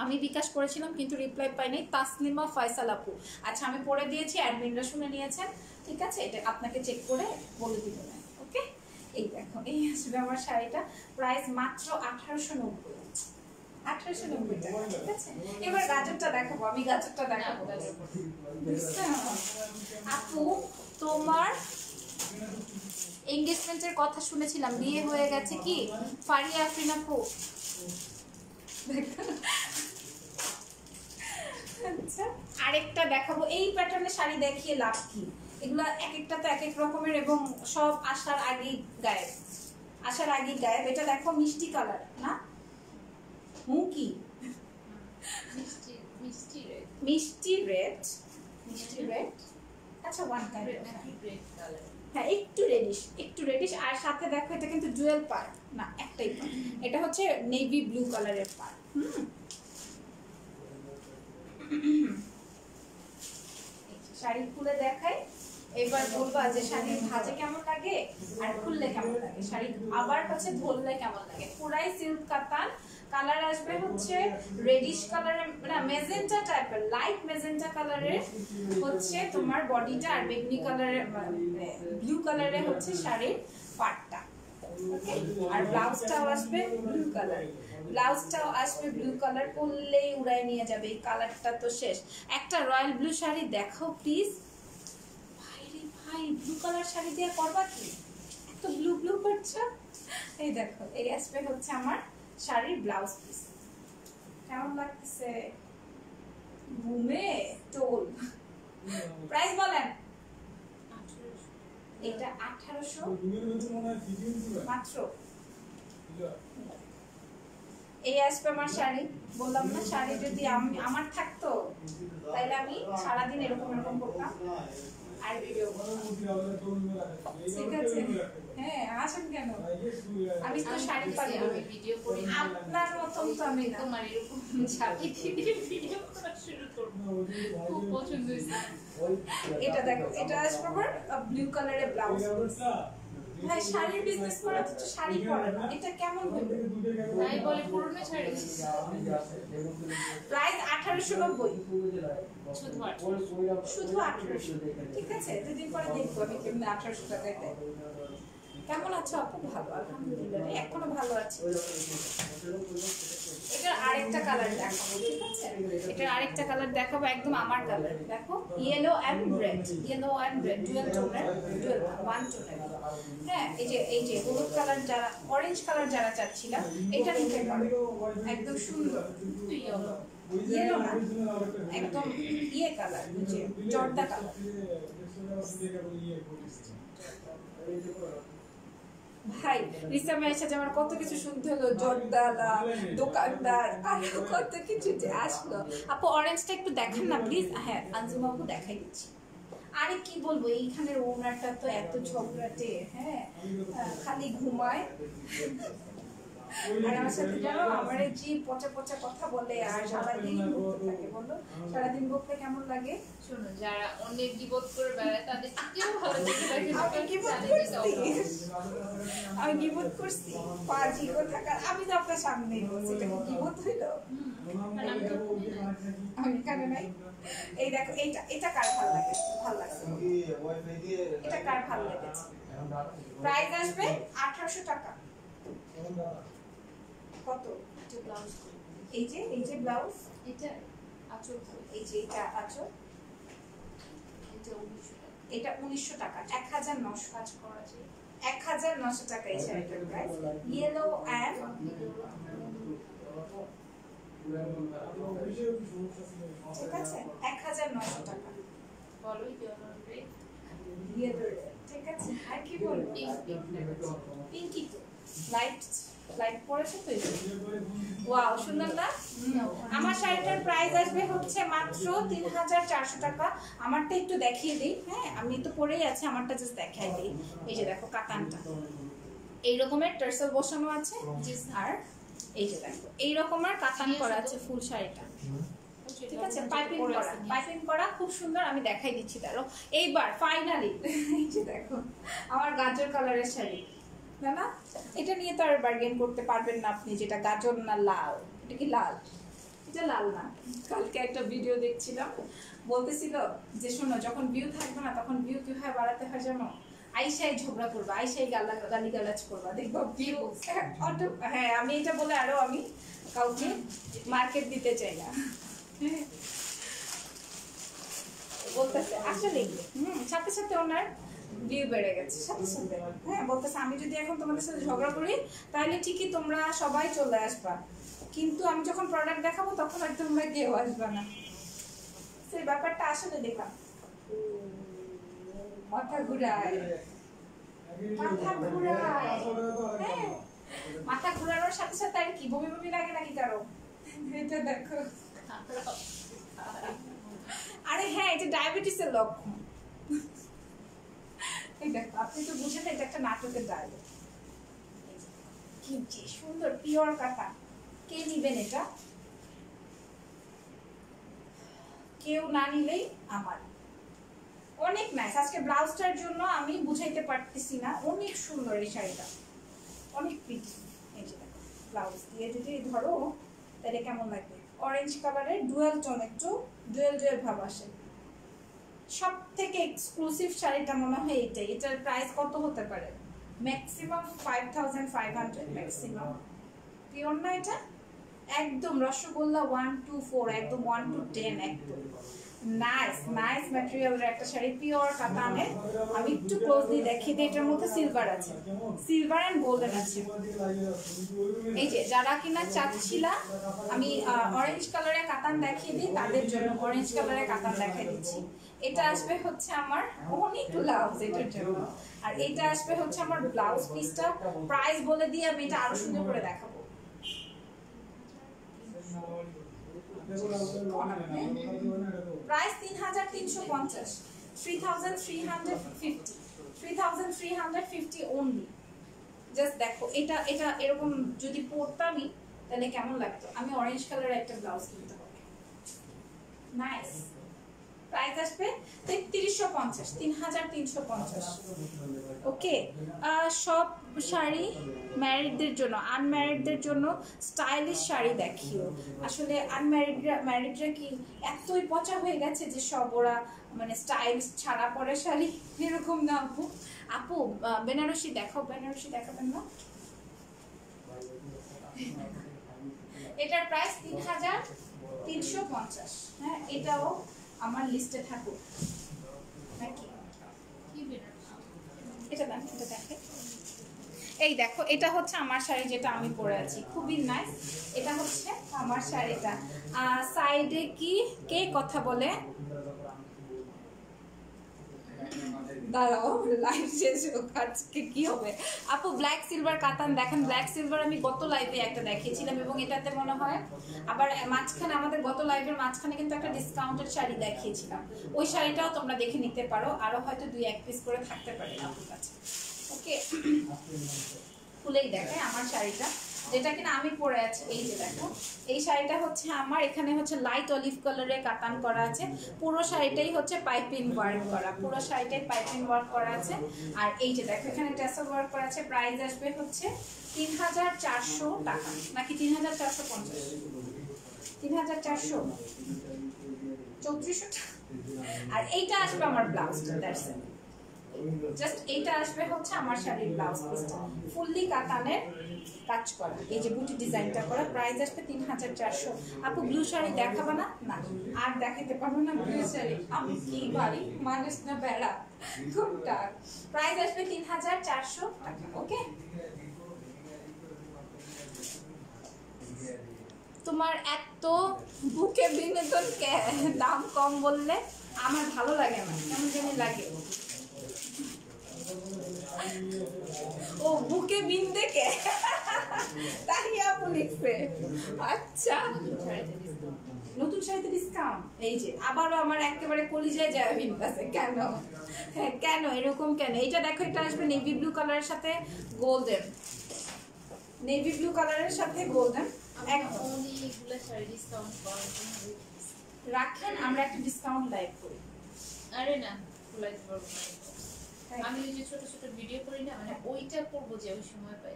আমি বিকাশ করেছিলাম কিন্তু রিপ্লাই পাইনি, তাসলিমা ফয়সাল আপু। আচ্ছা আমি পড়ে দিয়েছি, অ্যাডমিনরা শুনে নিয়েছেন। ঠিক আছে, এটা আপনাকে চেক করে বলে দিব না। ওকে, এই দেখো এই আসবে আমার শাড়িটা, প্রাইস মাত্র 1890। 1890 টাকা। ঠিক আছে, এবার গাজরটা দেখাবো, আমি গাজরটা দেখাবো। আপু তোমার এনগেজমেন্টের কথা শুনেছিলাম, বিয়ে হয়ে গেছে কি? ফারিয়া আফরিন আপু। আচ্ছা আরেকটা দেখাবো, এই প্যাটার্নের শাড়ি দেখিয়ে লাভ কি? এগুলা এক একটা তো এক এক রকমের এবং সব আসার আগেই গায়েব, আসার আগেই গায়েব। এটা দেখো মিষ্টি কালার না, কি মিষ্টি মিষ্টি রেড, মিষ্টি রেড, মিষ্টি রেড। আচ্ছা ওয়ান কাইন্ড নাকি রেড কালার, হ্যাঁ একটু রেডিশ, একটু রেডিশ। আর সাথে দেখো এটা কিন্তু জুয়েল পার না, একটাই পার। এটা হচ্ছে নেভি ব্লু কালারের পার। শাড়ি খুলে দেখাই, এবার বলবা যে শাড়ির ভাজে কেমন লাগে আর খুললে কেমন লাগে, শাড়ি আবার হচ্ছে ধরলে কেমন লাগে। পুরাই সিল্ক কাতান, কালার আসবে হচ্ছে রেডিশ কালারের, না মেজেন্টা টাইপের, লাইট মেজেন্টা কালারের হচ্ছে তোমার বডিটা, আর বেগনি কালারের ব্লু কালারের হচ্ছে শাড়ির পাটটা। ওকে, আর ব্লাউজটাও আসবে ব্লু কালার, ব্লাউজটাও আসবে ব্লু কালার। পরলেই উড়ায় নিয়ে যাবে, এই কালারটা তো শেষ। একটা রয়্যাল ব্লু শাড়ি দেখাও প্লিজ। ভাই রে ভাই, ব্লু কালার শাড়ি দিয়ে করবা কি? এত ব্লু ব্লু করছো। এই দেখো এই আসবে হচ্ছে আমার শাড়ির ব্লাউজ পিস। কেমন লাগতেছে? ঘুমে টোল। প্রাইস বলেন। এটা 1800 মাত্র। এই আসবে আমার শাড়ি, বললাম না শাড়ি যদি আমার থাকতো তাহলে আমি সারাদিন এরকম এরকম করতাম আর ভিডিও করতাম। ঠিক আছে, হ্যাঁ আসেন কেন, আমি তো শাড়ি পারি, আমি ভিডিও করি না, আপনার মতন তো আমি না। তোমার এরকম শাড়ি দিয়ে ভিডিও করা শুরু করব, খুব পছন্দ হয়েছে। এটা দেখো, এটা আসবে আমার ব্লু কালারের ব্লাউজ। ভাই শাড়ির বিজনেস করা তো শাড়ি পরে না, এটা কেমন হবে? তাই বলে পুরনো শাড়ি প্রাইস 1890, শুধু শুধু 1800। ঠিক আছে, দুদিন পরে দেখবো আমি কেমন 1800 টাকায় দেয়। কেমন আছো আপু? ভালো আলহামদুলিল্লাহ, এখনো ভালো আছি। এটার আরেকটা কালার দেখাবো। ঠিক আছে, এটার আরেকটা কালার দেখাবো, একদম আমার কালার। দেখো yellow and red, yellow and red, dual টোনের, ডুয়াল ওয়ান টোনের। হ্যাঁ এই যে হলুদ কালার যারা, অরেঞ্জ কালার যারা চাচ্ছিলাম, এটা নিতে পারো, একদম সুন্দর। ইয়েলো না, একদম ইয়ে কালার, যে জর্দা কালার। ভাই রিসামে এসে যে আমার কত কিছু শুনতে হলো, জর্দালা দোকানদার আর কত কিছু যে আসলো। আপু অরেঞ্জটা একটু দেখান না প্লিজ। হ্যাঁ আঞ্জুম আপু দেখাই দিচ্ছি। আরে কি বলবো, এইখানের ওনারটা তো এত ঝগড়াটে, হ্যাঁ খালি ঘুমায় আর আমার সাথে জানো আমার যে পচা পচা কথা বলে আর সারাদিন বকতে থাকে। বলো সারাদিন বকতে কেমন লাগে? শোনো, যারা অনেক গিবত করে বেড়ায় তাদের কেউ ভালো দেখে থাকে না। আমি গিবত করছি, আমি গিবত করছি, পাজি কোথাকার। আমি তো আপনার সামনেই বলছি, এটা কি গিবত হইলো? আমি কানে নাই। এই দেখো এইটা, এটা কার ভালো লাগে? ভালো লাগছে, এটা কার ভালো লেগেছে? প্রাইস আসবে 1800 টাকা। কত? ব্লাউজ, এই যে ব্লাউজ, এটা আঁচল, এই যে এটা আঁচল, এটা 1900 টাকা, এটা 1900 টাকা। 1900 কাজ করা আছে, 1900 টাকা এই শাড়িটার প্রাইস। ইয়েলো এন্ড ঠিক আছে 1900 টাকা। বলো ইয়েলো রেড, ইয়েলো রেড। ঠিক ঠিক আছে আর কি বলবো পিঙ্কি তো লাইট লাইট পড়েছে তো ওয়াও সুন্দর না আমার শাড়িটার প্রাইস আসবে হচ্ছে মাত্র 3400 টাকা আমারটা একটু দেখিয়ে দিই হ্যাঁ আমি তো পরেই আছি আমারটা জাস্ট দেখাই দিই এই যে দেখো কাতানটা এই রকমের টার্সেল বসানো আছে আর এই যে দেখো এই রকমের কাতান করা আছে ফুল শাড়িটা ঠিক আছে পাইপিং করা খুব সুন্দর আমি দেখাই দিচ্ছি দাঁড়ো এইবার ফাইনালি এই যে দেখো আমার গাজর কালারের শাড়ি না না এটা নিয়ে তো আর বার্গেন করতে পারবেন না আপনি যেটা গাজর না লাল এটা কি লাল এটা লাল না কালকে একটা ভিডিও দেখছিলাম বলতেছিল যে শোনো যখন ভিউ থাকবে না তখন ভিউ কিভাবে বাড়াতে হয় জানো আইসাই ঝগড়া করবা আইসাই গালি গালাজ করবা দেখবো ভিউ হ্যাঁ আমি এটা বলে আরো আমি কাউকে মার্কেট দিতে চাই না বলতেছে আসলে সাথে সাথে ওনার ভিউ বেড়ে গেছে সাথে সাথে হ্যাঁ বলতেছে আমি যদি এখন তোমাদের সাথে ঝগড়া করি তাহলে ঠিকই তোমরা সবাই চলে আসবা কিন্তু আমি যখন প্রোডাক্ট দেখাবো তখন আর তোমরা কেউ আসবা না সেই ব্যাপারটা আসলে দেখলাম মাথা ঘুরায় হ্যাঁ মাথা ঘুরানোর সাথে সাথে আর কি বমি বমি লাগে নাকি কারো এটা দেখো আরে হ্যাঁ এটা ডায়াবেটিসের লক্ষণ এই দেখো আপনি তো বুঝেন এটা একটা নাটকের ডায়লগ কি সুন্দর পিওর কাটা কে নিবেন এটা কেউ না নিলেই আমার অনেক নাইস আজকে ব্লাউজটার জন্য আমি বুঝাইতে পারতেছি না অনেক সুন্দর এই শাড়িটা অনেক প্রিটি এই যে দেখো ব্লাউজ দিয়ে যদি ধরো তাহলে কেমন লাগবে অরেঞ্জ কালারের ডুয়াল টোন একটু ডুয়াল ভাব আসে সব থেকে এক্সক্লুসিভ শাড়িটা মনে হয় এটাই এটার প্রাইস কত হতে পারে ম্যাক্সিমাম 5500 ম্যাক্সিমাম পিওর না এটা একদম রসগোল্লা 1 to 4 একদম 1 to 10 একদম নাইস নাইস ম্যাটেরিয়ালের একটা শাড়ি পিওর কাতানের আমি একটু ক্লোজলি দেখিয়ে দিই এটার মধ্যে সিলভার আছে সিলভার এন্ড গোল্ডেন আছে এই যে যারা কিনা চাচ্ছিলা আমি অরেঞ্জ কালারের কাতান দেখিয়ে দিই তাদের জন্য অরেঞ্জ কালারের কাতান দেখিয়ে দিচ্ছি এটা আসবে হচ্ছে আমার অনেক ব্লাউজ এটার জন্য আর এটা আসবে হচ্ছে আমার ব্লাউজ পিসটা প্রাইস বলে দিয়ে আমি এটা আরো সুন্দর করে দেখাবো প্রাইস 3350 3350 only জাস্ট দেখো এটা এটা এরকম যদি পরতামই তাহলে কেমন লাগতো আমি অরেঞ্জ কালারের একটা ব্লাউজ কিনতে হবে নাইস প্রাইস আসবে 3350 ওকে সব শাড়ি ম্যারিডদের জন্য আনম্যারিডদের জন্য স্টাইলিশ শাড়ি দেখিও আসলে ম্যারিডরা কি এতই পচা হয়ে গেছে যে সব ওরা মানে স্টাইল ছাড়া পরে শাড়ি এরকম না আপু আপু বেনারসি দেখাবেন না এটার প্রাইস 3350 হ্যাঁ এটাও আমার লিস্টে থাকুক নাকি এটা দেন এটা দেখে এই দেখো এটা হচ্ছে আমার শাড়ি যেটা আমি পরে আছি খুবই নাইস এটা হচ্ছে আমার শাড়িটা সাইডে কি কে কথা বলে দাঁড়াও লাইভ শেষ হোক আজকে কি হবে আপু ব্ল্যাক সিলভার কাতান দেখেন ব্ল্যাক সিলভার আমি গত লাইভে একটা দেখিয়েছিলাম এবং এটাতে মনে হয় আবার মাঝখানে আমাদের গত লাইভের মাঝখানে কিন্তু একটা ডিসকাউন্টেড শাড়ি দেখিয়েছিলাম ওই শাড়িটাও তোমরা দেখে নিতে পারো আরো হয়তো 2-1 পিস করে থাকতে পারে আপুর কাছে ওকে খুলেই দেখে আমার শাড়িটা যেটা কিনা আমি পরে আছি এই যে দেখো এই শাড়িটা হচ্ছে আমার এখানে হচ্ছে লাইট অলিভ কালারের কাতান করা আছে পুরো শাড়িটাই হচ্ছে পাইপিং ওয়ার্ক করা পুরো শাড়িটাই পাইপিং ওয়ার্ক করা আছে আর এই যে দেখো এখানে টেসেল ওয়ার্ক করা আছে প্রাইস আসবে হচ্ছে 3400 টাকা নাকি 3450 3400 3400 টাকা আর এইটা আসবে আমার ব্লাউজটা দ্যাটস ইট জাস্ট এইটা আসবে হচ্ছে আমার শাড়ির ব্লাউজ পিসটা ফুললি কাতানের কাজ করা এই যে বুটি ডিজাইনটা করা প্রাইস আসবে 3400 আপু ব্লু শাড়ি দেখাবে না না আর দেখাতে পারবো না ব্লু শাড়ি আমি কি ভারী মানুষ না বেড়া কোনটা প্রাইস আসবে 3400 টাকা ওকে তোমার এত বুকে বিনোদন দাম কম বললে আমার ভালো লাগে না কেমন জানি লাগে ও বুকে বিন দেখে তাই আপু লিখছে। আচ্ছা নতুন শাড়িতে ডিসকাউন্ট, এই যে আবারও আমার একেবারে কলিজায় যায় বিনতেছে। কেন হ্যাঁ কেন এরকম কেন? এটা দেখো, এটা আসবে নেভি ব্লু কালারের সাথে গোল্ডেন, নেভি ব্লু কালারের সাথে গোল্ডেন। অনেকগুলো শাড়ি ডিসকাউন্ট পাওয়ার জন্য রাখেন, আমরা একটা ডিসকাউন্ট লাইভ করি। আরে না লাইতে পারবো না। আমি ওই যে ছোট ছোট ভিডিও করি না, মানে ওইটা করবো যে ওই সময় পাই।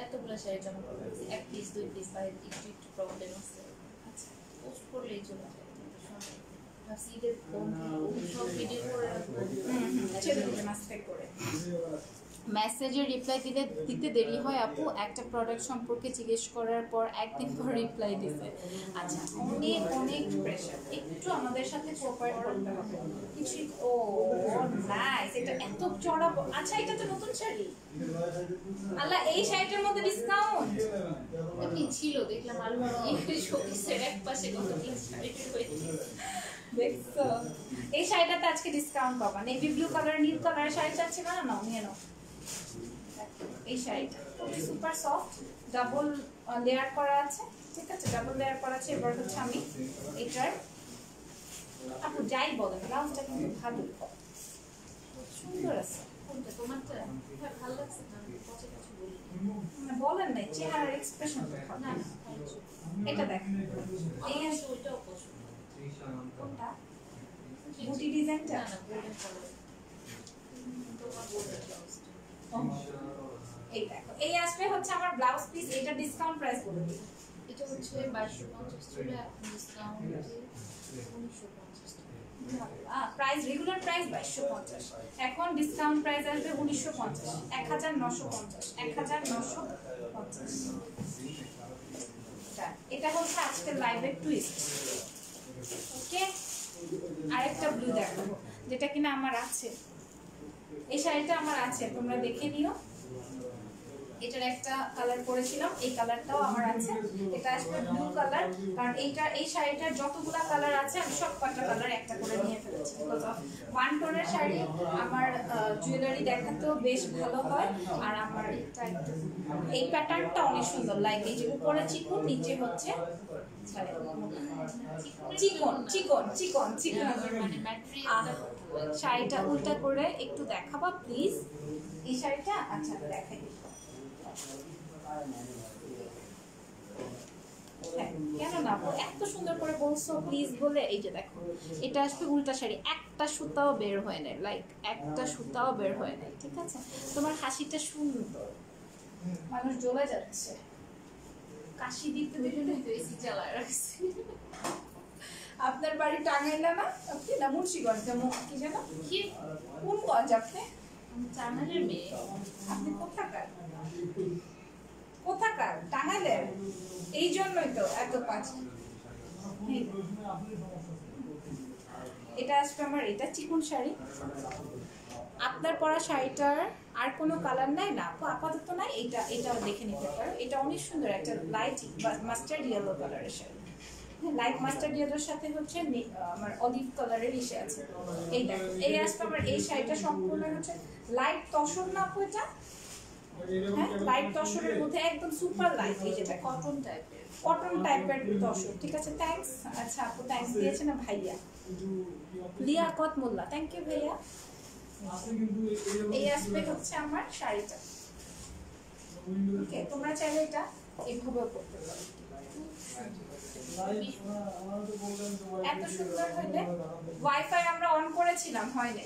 এতগুলো শাড়ি জমা করবো, এক পিস দুই পিস বা একটু একটু প্রবলেম আছে। আচ্ছা পোস্ট করলেই চলে যায়, ভাবছি ঈদের সব ভিডিও করে রাখবো। ছেড়ে দিবে মাস্টেক করে। মেসেজের রিপ্লাই দিতে দেরি হয় আপু, একটা প্রোডাক্ট সম্পর্কে জিজ্ঞেস করার পর একদিন পর রিপ্লাই দিতে। আচ্ছা অনেক অনেক প্রেশার, একটু আমাদের সাথে কোঅপারেট করতে হবে। কিছু ও নাইস, এটা এত চড়া। আচ্ছা এটা তো নতুন শাড়ি। আল্লাহ এই শাড়িটার মধ্যে ডিসকাউন্ট এমনি ছিল দেখলাম আলমারি শোকেসের এক পাশে কতগুলো শাড়ি রয়েছে। দেখছো এই শাড়িটাতে আজকে ডিসকাউন্ট পাবা। নেভি ব্লু কালার নীল কালারের শাড়ি চাচ্ছে না, নাও নিয়ে নাও। এই শাড়িটা সুপার সফট, ডাবল লেয়ার করা আছে, ঠিক আছে ডাবল লেয়ার করা আছে। এবার হচ্ছে আমি এটার আপু যাই বলেন ব্লাউজটা কিন্তু ভালো সুন্দর আছে। কোনটা তোমারটা? হ্যাঁ ভালো লাগছে না, পচে পচে বলি মানে বলেন নাই চেহারার এক্সপ্রেশন না না এটা দেখেন। এই এই ওইটাও পছন্দ। কোনটা বুটি ডিজাইনটা? না না গোল্ডেন কালার তোমার গোল্ডেন ব্লাউজটা। এই দেখো এই আসবে হচ্ছে আমার ব্লাউজ পিস। এটা ডিসকাউন্ট প্রাইস বলে দিই। এটা হচ্ছে 2250 ছিল, এখন ডিসকাউন্ট 1950 টাকা। প্রাইস রেগুলার প্রাইস 2250, এখন ডিসকাউন্ট প্রাইস আসবে 1950, 1950, 1950। এটা হচ্ছে আজকের লাইভের টুইস্ট। ওকে আরেকটা ব্লু দেখাবো যেটা কিনা আমার আছে। এই শাড়িটা আমার আছে, তোমরা দেখে নিও। এটার একটা কালার করেছিলাম, এই কালারটাও আমার আছে। এটা আসবে ব্লু কালার, কারণ এই শাড়িটার যতগুলা কালার আছে আমি সব কটা কালার একটা করে নিয়ে ফেলেছি। বিকজ অফ ওয়ান টোনের শাড়ি আমার জুয়েলারি দেখাতেও বেশ ভালো হয়। আর আমার এই প্যাটার্নটা অনেক সুন্দর লাগে, এই যে উপরে চিকন নিচে হচ্ছে চিকন চিকন চিকন চিকন। মানে ম্যাটেরিয়ালটা শাড়িটা উল্টা করে একটু দেখাবা প্লিজ এই শাড়িটা। আচ্ছা দেখাই। কেন না এত সুন্দর করে বলছো প্লিজ বলে। এই যে দেখো এটা আসবে উল্টা শাড়ি, একটা সুতাও বের হয় না, লাইক একটা সুতাও বের হয় না, ঠিক আছে। তোমার হাসিটা সুন্দর, মানুষ জ্বলে যাচ্ছে। কাশি দিতে দিতে তো এসি চালায় রাখছি। আপনার বাড়ি টাঙ্গাইলা না? আপনি না মুন্সিগঞ্জ, কি যেন কি কোন গঞ্জ আপনি? চ্যানেলের মেয়ে। আপনি কোথাকার? কোথাকার? টাঙ্গাইলের? এই জন্যই তো এত পাঁচি। এটা আসবে আমার, এটা চিকন শাড়ি। আপনার পরা শাড়িটার আর কোনো কালার নাই না আপু? আপাতত না, এটাও দেখে নিতে পারো। এটা অনেক সুন্দর, একটা লাইট মাস্টার্ড ইয়েলো কালারের শাড়ি। লাইট মাস্টার্ড ইয়েলোর সাথে হচ্ছে আমার অলিভ কালারের ইসে আছে। এই দেখো এই আসবে আমার এই শাড়িটা সম্পূর্ণ হচ্ছে লাইট তসর না আপু? এটা হ্যাঁ লাইট তসরের মধ্যে একদম সুপার লাইট। এই যেটা কটন টাইপের, কটন টাইপের তসর, ঠিক আছে। থ্যাঙ্কস। আচ্ছা আপু থ্যাঙ্কস দিয়েছে না ভাইয়া লিয়াকত মোল্লা, থ্যাংক ইউ ভাইয়া। এই আসবে হচ্ছে আমার শাড়িটা। ওকে তোমরা চাইলে এটা এইভাবেও করতে পারো। এত সুন্দর হইলে ওয়াইফাই আমরা অন করেছিলাম, হয়নি।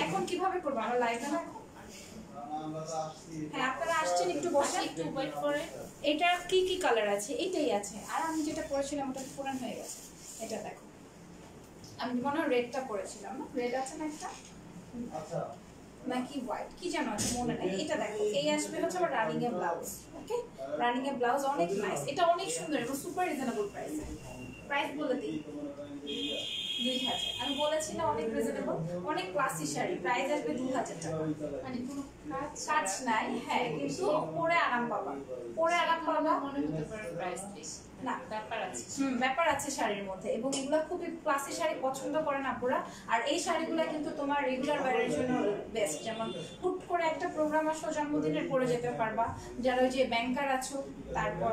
এখন কিভাবে করবো আমরা লাইভে না? হ্যাঁ আপনারা আসছেন, একটু বসে একটু ওয়েট করে। এটা কি কি কালার আছে? এটাই আছে। আর আমি যেটা পরেছিলাম ওটা পুরান হয়ে গেছে। এটা দেখো আমি মনে হয় রেডটা পরেছিলাম না? রেড আছে না একটা, নাকি হোয়াইট কি জানো আছে মনে নেই। এটা দেখো এই আসবে হচ্ছে আমার রানিং এ ব্লাউজ। ওকে রানিং এ ব্লাউজ অনেক নাইস, এটা অনেক সুন্দর এবং সুপার রিজনেবল প্রাইসে। প্রাইস বলে দিই 2000। আমি বলেছি না অনেক রিজনেবল, অনেক ক্লাসি শাড়ি। প্রাইস আসবে 2000 টাকা। মানে কোনো কাজ নাই, হ্যাঁ, কিন্তু পরে আরাম পাবা, পরে আরাম পাবা। মনে হতে পারে প্রাইস বেশি, না, ব্যাপার আছে। ব্যাপার আছে শাড়ির মধ্যে, এবং এগুলো খুবই ক্লাসি শাড়ি পছন্দ করেন আপুরা। আর এই শাড়িগুলো কিন্তু তোমার রেগুলার ওয়্যারের জন্য বেস্ট, যেমন হুট করে একটা প্রোগ্রাম আসো, জন্মদিনের পরে যেতে পারবা, যারা ওই যে ব্যাংকার আছো, তারপর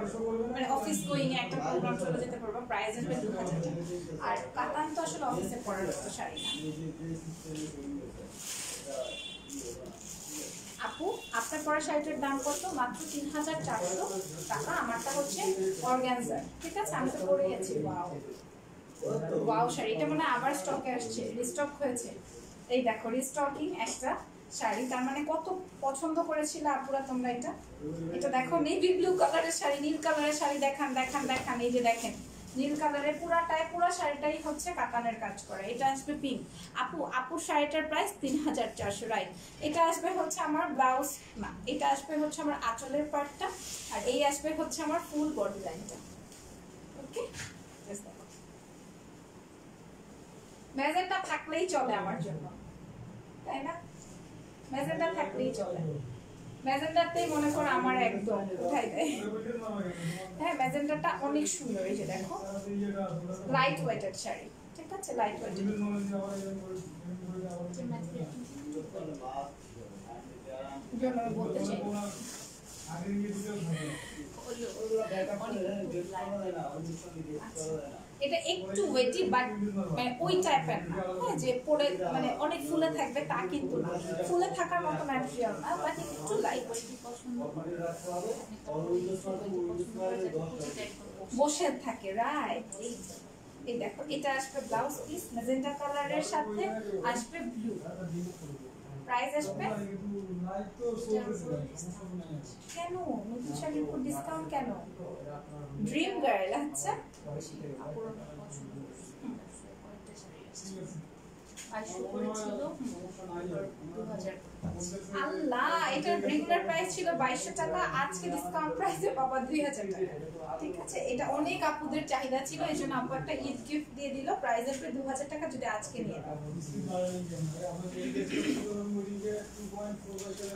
মানে অফিস গোয়িং এ একটা প্রোগ্রাম চলে যেতে পারবা। প্রাইস আসবে 2000 টাকা। আর কাতান তো আসলে অফিসে পরার মতো শাড়ি না। আপু, আপনার পরা শাড়িটার দাম কত? মাত্র 3400 টাকা। আমারটা হচ্ছে অর্গানজা, ঠিক আছে? আমি তো পরে গেছি। ওয়াও ওয়াও শাড়ি, এটা মানে আবার স্টকে আসছে, রিস্টক হয়েছে। এই দেখো, রিস্টকিং একটা শাড়ি, তার মানে কত পছন্দ করেছিল আপুরা তোমরা এটা। এটা দেখো, নেভি ব্লু কালারের শাড়ি, নীল কালারের শাড়ি, দেখান দেখান দেখান, এই যে দেখেন নীল কালারের পুরো শাড়িটাই হচ্ছে কাতানের কাজ করা। এটা আসবে পিঙ্ক। আপুর শাড়িটার প্রাইস 3400, রাইট? এটা আসবে হচ্ছে আমার ব্লাউজ, না, এটা আসবে হচ্ছে আমার আঁচলের পার্টটা, আর এই আসবে হচ্ছে আমার ফুল বডি লাইনটা। ওকে, ম্যাজেন্টা থাকলেই চলে আমার জন্য, তাই না? ম্যাজেন্টা থাকলেই চলে, ম্যাজেন্টাতেই মনে করো আমার একদম উঠাই দেয়। হ্যাঁ, ম্যাজেন্টাটা অনেক সুন্দর। এই যে দেখো, লাইট ওয়েটেড শাড়ি, ঠিক আছে? Light weighted. জন্য আমি বলতে চাই এটা একটু ওয়েটি, বাট মানে ওই টাইপের না, হ্যাঁ, যে পরে মানে অনেক ফুলে থাকবে তা কিন্তু না, ফুলে থাকার মতো ম্যাটেরিয়াল না, বাট একটু লাইট, বসে থাকে, রাইট? এই দেখো, এটা আসবে ব্লাউজ পিস ম্যাজেন্টা কালারের সাথে আসবে ব্লু। প্রাইস আসবে কেন? নতুন শাড়ির উপর ডিসকাউন্ট কেন? ড্রিম গার্ল, আচ্ছা। আল্লাহ, এটার রেগুলার প্রাইস ছিল 2200 টাকা, আজকে ডিসকাউন্ট প্রাইসে পাবা 2000 টাকা, ঠিক আছে? এটা অনেক আপুদের চাহিদা ছিল, এই জন্য আপু একটা ঈদ গিফট দিয়ে দিল। প্রাইস আসবে 2000 টাকা যদি আজকে নিয়ে নাও।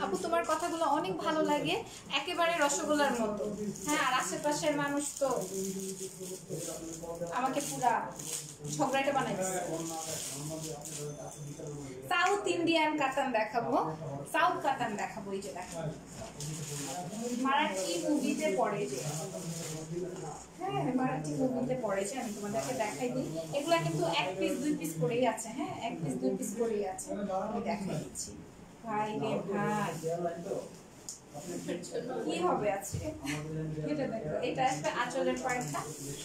আপু, তোমার কথাগুলো অনেক ভালো লাগে, একেবারে রসগোল্লার মতো। হ্যাঁ, আর আশেপাশের মানুষ তো আমাকে পুরা ঝগড়াটা বানাই দিচ্ছে। সাউথ ইন্ডিয়ান কাতান দেখাবো, সাউথ কাতান দেখাবো। এই যে দেখো, মারাঠি মুভিতে পড়ে যে, হ্যাঁ, মারাঠি মুভিতে পড়ে যে, আমি তোমাদেরকে দেখাই দিই। এগুলা কিন্তু 1 পিস 2 পিস করেই আছে, হ্যাঁ, 1 পিস 2 পিস করেই আছে। আমি দেখাই দিচ্ছি। ভাই রে ভাই, কি হবে আজকে? এটা দেখো, এটা আসবে আঁচলের পার্টটা,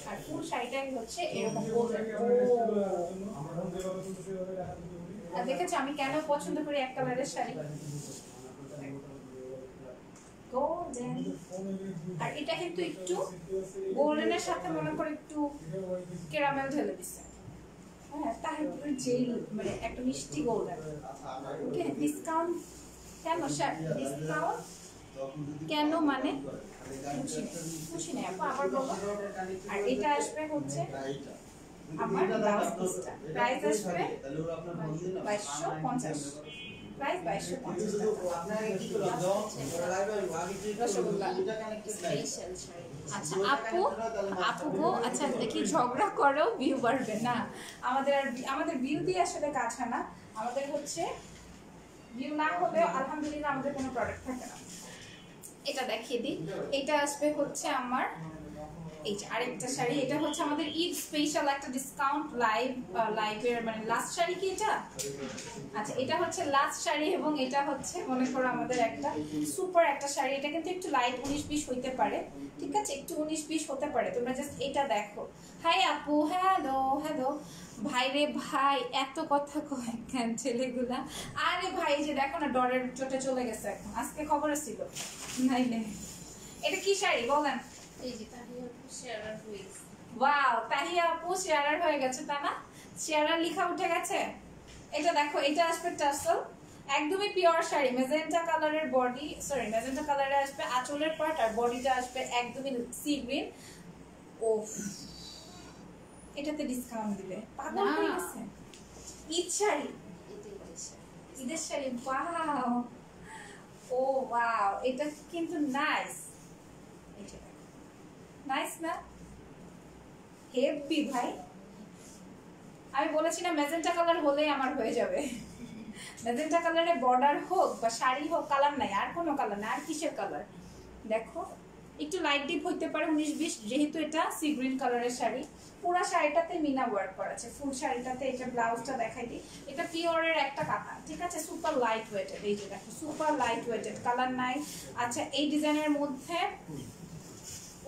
আর ফুল শাড়িটাই হচ্ছে এরকম গোল্ডেন। আর দেখেছো আমি কেন পছন্দ করি এক কালারের শাড়ি? গোল্ডেন। আর এটা কিন্তু একটু গোল্ডেনের সাথে মনে করে একটু ক্যারামেল ঢেলে দিচ্ছে, হ্যাঁ, তারপর জেল, মানে একটা মিষ্টি গোল্ডেন। ওকে, ডিসকাউন্ট কেন স্যার? ডিসকাউন্ট কেন মানে খুশি নেই আপু, আবার বলো। আর এটা আসবে হচ্ছে আমার ব্লাউজ পিসটা, প্রাইস আসবে 2250, প্রাইস 2250 রসগোল্লা স্পেশাল। আচ্ছা আপু গো, আচ্ছা দেখি ঝগড়া করো, ভিউ বাড়বে না আমাদের। আর আমাদের ভিউ দিয়ে আসলে কাজ হয় না, আমাদের হচ্ছে ভিউ না হলেও আলহামদুলিল্লাহ আমাদের কোনো প্রোডাক্ট থাকে না। এটা দেখিয়ে দিই, এটা আসবে হচ্ছে আমার এই যে আরেকটা শাড়ি। এটা হচ্ছে আমাদের ঈদ স্পেশাল একটা ডিসকাউন্ট লাইভের মানে লাস্ট শাড়ি কি এটা? আচ্ছা, এটা হচ্ছে লাস্ট শাড়ি, এবং এটা হচ্ছে মনে করো আমাদের একটা সুপার একটা শাড়ি। এটা কিন্তু একটু লাইট 19-20 হইতে পারে, ঠিক আছে? একটু 19-20 হতে পারে, তোমরা জাস্ট এটা দেখো। হাই আপু, হ্যালো হ্যালো। ভাই রে ভাই, এত কথা কয় কেন ছেলেগুলা? আরে ভাই, যে দেখো না, ডরের চোটে চলে গেছে এখন, আজকে খবরে ছিল নাই নাই। এটা কি শাড়ি বলেন? এই যে তাহিয়া আপু শেয়ারার হয়েছে। ওয়াও, তাহিয়া আপু শেয়ারার হয়ে গেছে, তা না? শেয়ারার লেখা উঠে গেছে। এটা দেখো, এটা আসবে টাসেল, একদমই পিওর শাড়ি, ম্যাজেন্টা কালারের বডি, সরি ম্যাজেন্টা কালারে আসবে আঁচলের পার্ট, আর বডিটা আসবে একদমই সি গ্রিন। ওফ, এটাতে ডিসকাউন্ট দিবে, পাগল হয়ে গেছে। ঈদ শাড়ি, ঈদের শাড়ি, ওয়াও ও ওয়াও, এটা কিন্তু নাইস। নাইস না? হেভি ভাই। আমি বলেছি না ম্যাজেন্টা কালার হলেই আমার হয়ে যাবে। ম্যাজেন্টা কালারে বর্ডার হোক বা শাড়ি হোক, কালার নাই, আর কোনো কালার নাই। আর কিসের কালার দেখো, একটু লাইট ডিপ হইতে পারে 19-20, যেহেতু এটা সি গ্রিন কালারের শাড়ি। পুরো শাড়িটাতে মিনা ওয়ার্ক করা আছে, ফুল শাড়িটাতে। এটা ব্লাউজটা দেখাই দিই, এটা পিওরের একটা কাতান, ঠিক আছে? সুপার লাইট ওয়েটেড, এই যে দেখো সুপার লাইট ওয়েটেড, কালার নাই। আচ্ছা এই ডিজাইনের মধ্যে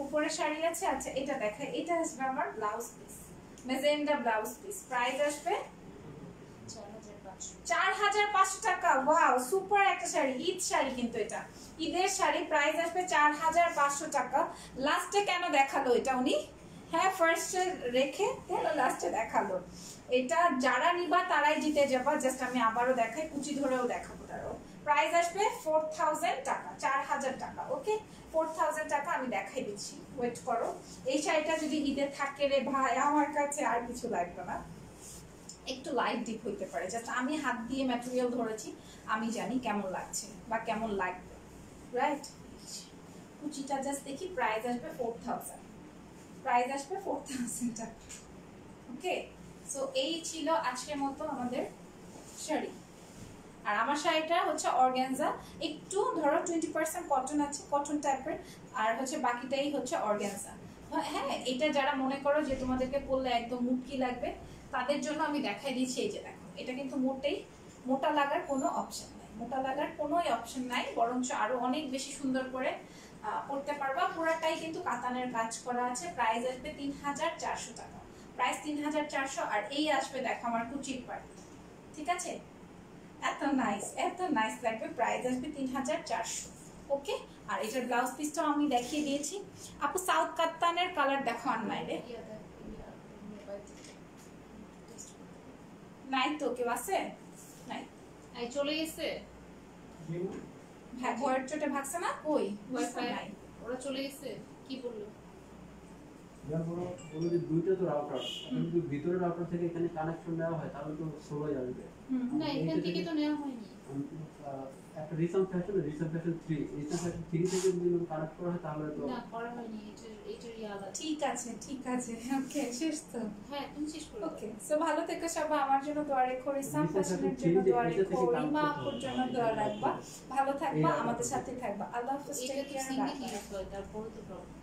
উপরে শাড়ি আছে। আচ্ছা এটা দেখাই, এটা আসবে আমার blouse piece, magenta blouse piece. Price আসবে 4500 টাকা। ওয়াও, সুপার একটা শাড়ি, ঈদ শাড়ি কিন্তু এটা ঈদের শাড়ি। প্রাইস আসবে 4500 টাকা। লাস্টে কেন দেখালো এটা উনি? হ্যাঁ, ফার্স্টে রেখে কেন লাস্টে দেখালো? এটা যারা নিবা তারাই জিতে যাবা। জাস্ট আমি আবারও দেখাই, কুচি ধরেও দেখাবো তারও। প্রাইস আসবে 4000 টাকা, 4000 টাকা। ওকে, 4000 টাকা আমি দেখাই দিচ্ছি, ওয়েট করো। এই শাড়িটা যদি ঈদে থাকে রে ভাই, আমার কাছে আর কিছু লাগবে না। একটু লাইট ডিপ হইতে পারে, জাস্ট আমি হাত দিয়ে ম্যাটেরিয়াল ধরেছি, আমি জানি কেমন লাগছে বা কেমন লাগবে, রাইট? কুচিটা জাস্ট দেখি। প্রাইস আসবে 4000, প্রাইস আসবে 4000 টাকা। ওকে, সো এই ছিল আজকের মতো আমাদের শাড়ি। আর আমার শাড়িটা হচ্ছে অর্গানজা, একটু ধরো 20% কটন আছে, কটন টাইপের, আর হচ্ছে বাকিটাই হচ্ছে অর্গানজা। হ্যাঁ, এটা যারা মনে করো যে তোমাদেরকে পরলে একদম মুটকি লাগবে, তাদের জন্য আমি দেখাই দিচ্ছি। এই যে দেখো, এটা কিন্তু মোটেই মোটা লাগার কোনো অপশন নাই, মোটা লাগার কোনোই অপশন নাই, বরঞ্চ আরো অনেক বেশি সুন্দর করে পরতে পারবা। পুরাটাই কিন্তু কাতানের কাজ করা আছে। প্রাইস আসবে 3400 টাকা, প্রাইস 3400। আর এই আসবে দেখো আমার কুচির পাড়, ঠিক আছে? এত নাইস লাগবে। প্রাইস আসবে 3400। ওকে, আর এটার ব্লাউজ পিসটাও আমি দেখিয়ে দিয়েছি। আপু সাউথ কাতানের কালার দেখো অনলাইনে নাই তো? কেউ আছে? নাই, চলে গেছে। ভয়ের চোটে ভাগছে না? কই ওয়াইফাই নাই, ওরা চলে গেছে। কি বললো? বলো যে দুইটা তো রাউটার, কিন্তু ভিতরের রাউটার থেকে এখানে কানেকশন নেওয়া হয় তাহলে তো স্লো যাবে। না, এখান থেকে তো নেওয়া হয়নি। একটা রিসাম ফ্যাশন 3 থেকে যদি কানেক্ট করা হয় তাহলে তো না, করা হয়নি। এটারই আলাদা। ঠিক আছে। ওকে, শেষ তো? হ্যাঁ, তুমি শেষ করো। ওকে, সো ভালো থেকো সবাই। আমার জন্য দোয়া রেখো, রিসাম ফ্যাশনের জন্য দোয়া রেখো, রিমা আপুর জন্য দোয়া রাখবা। ভালো থাকবা, আমাদের সাথে থাকবা। আল্লাহ হাফেজ, এটা টেক তো কেয়ার, সিঙ্গেল বাই। ইউজ হয়, তারপরে তো প্রবলেম।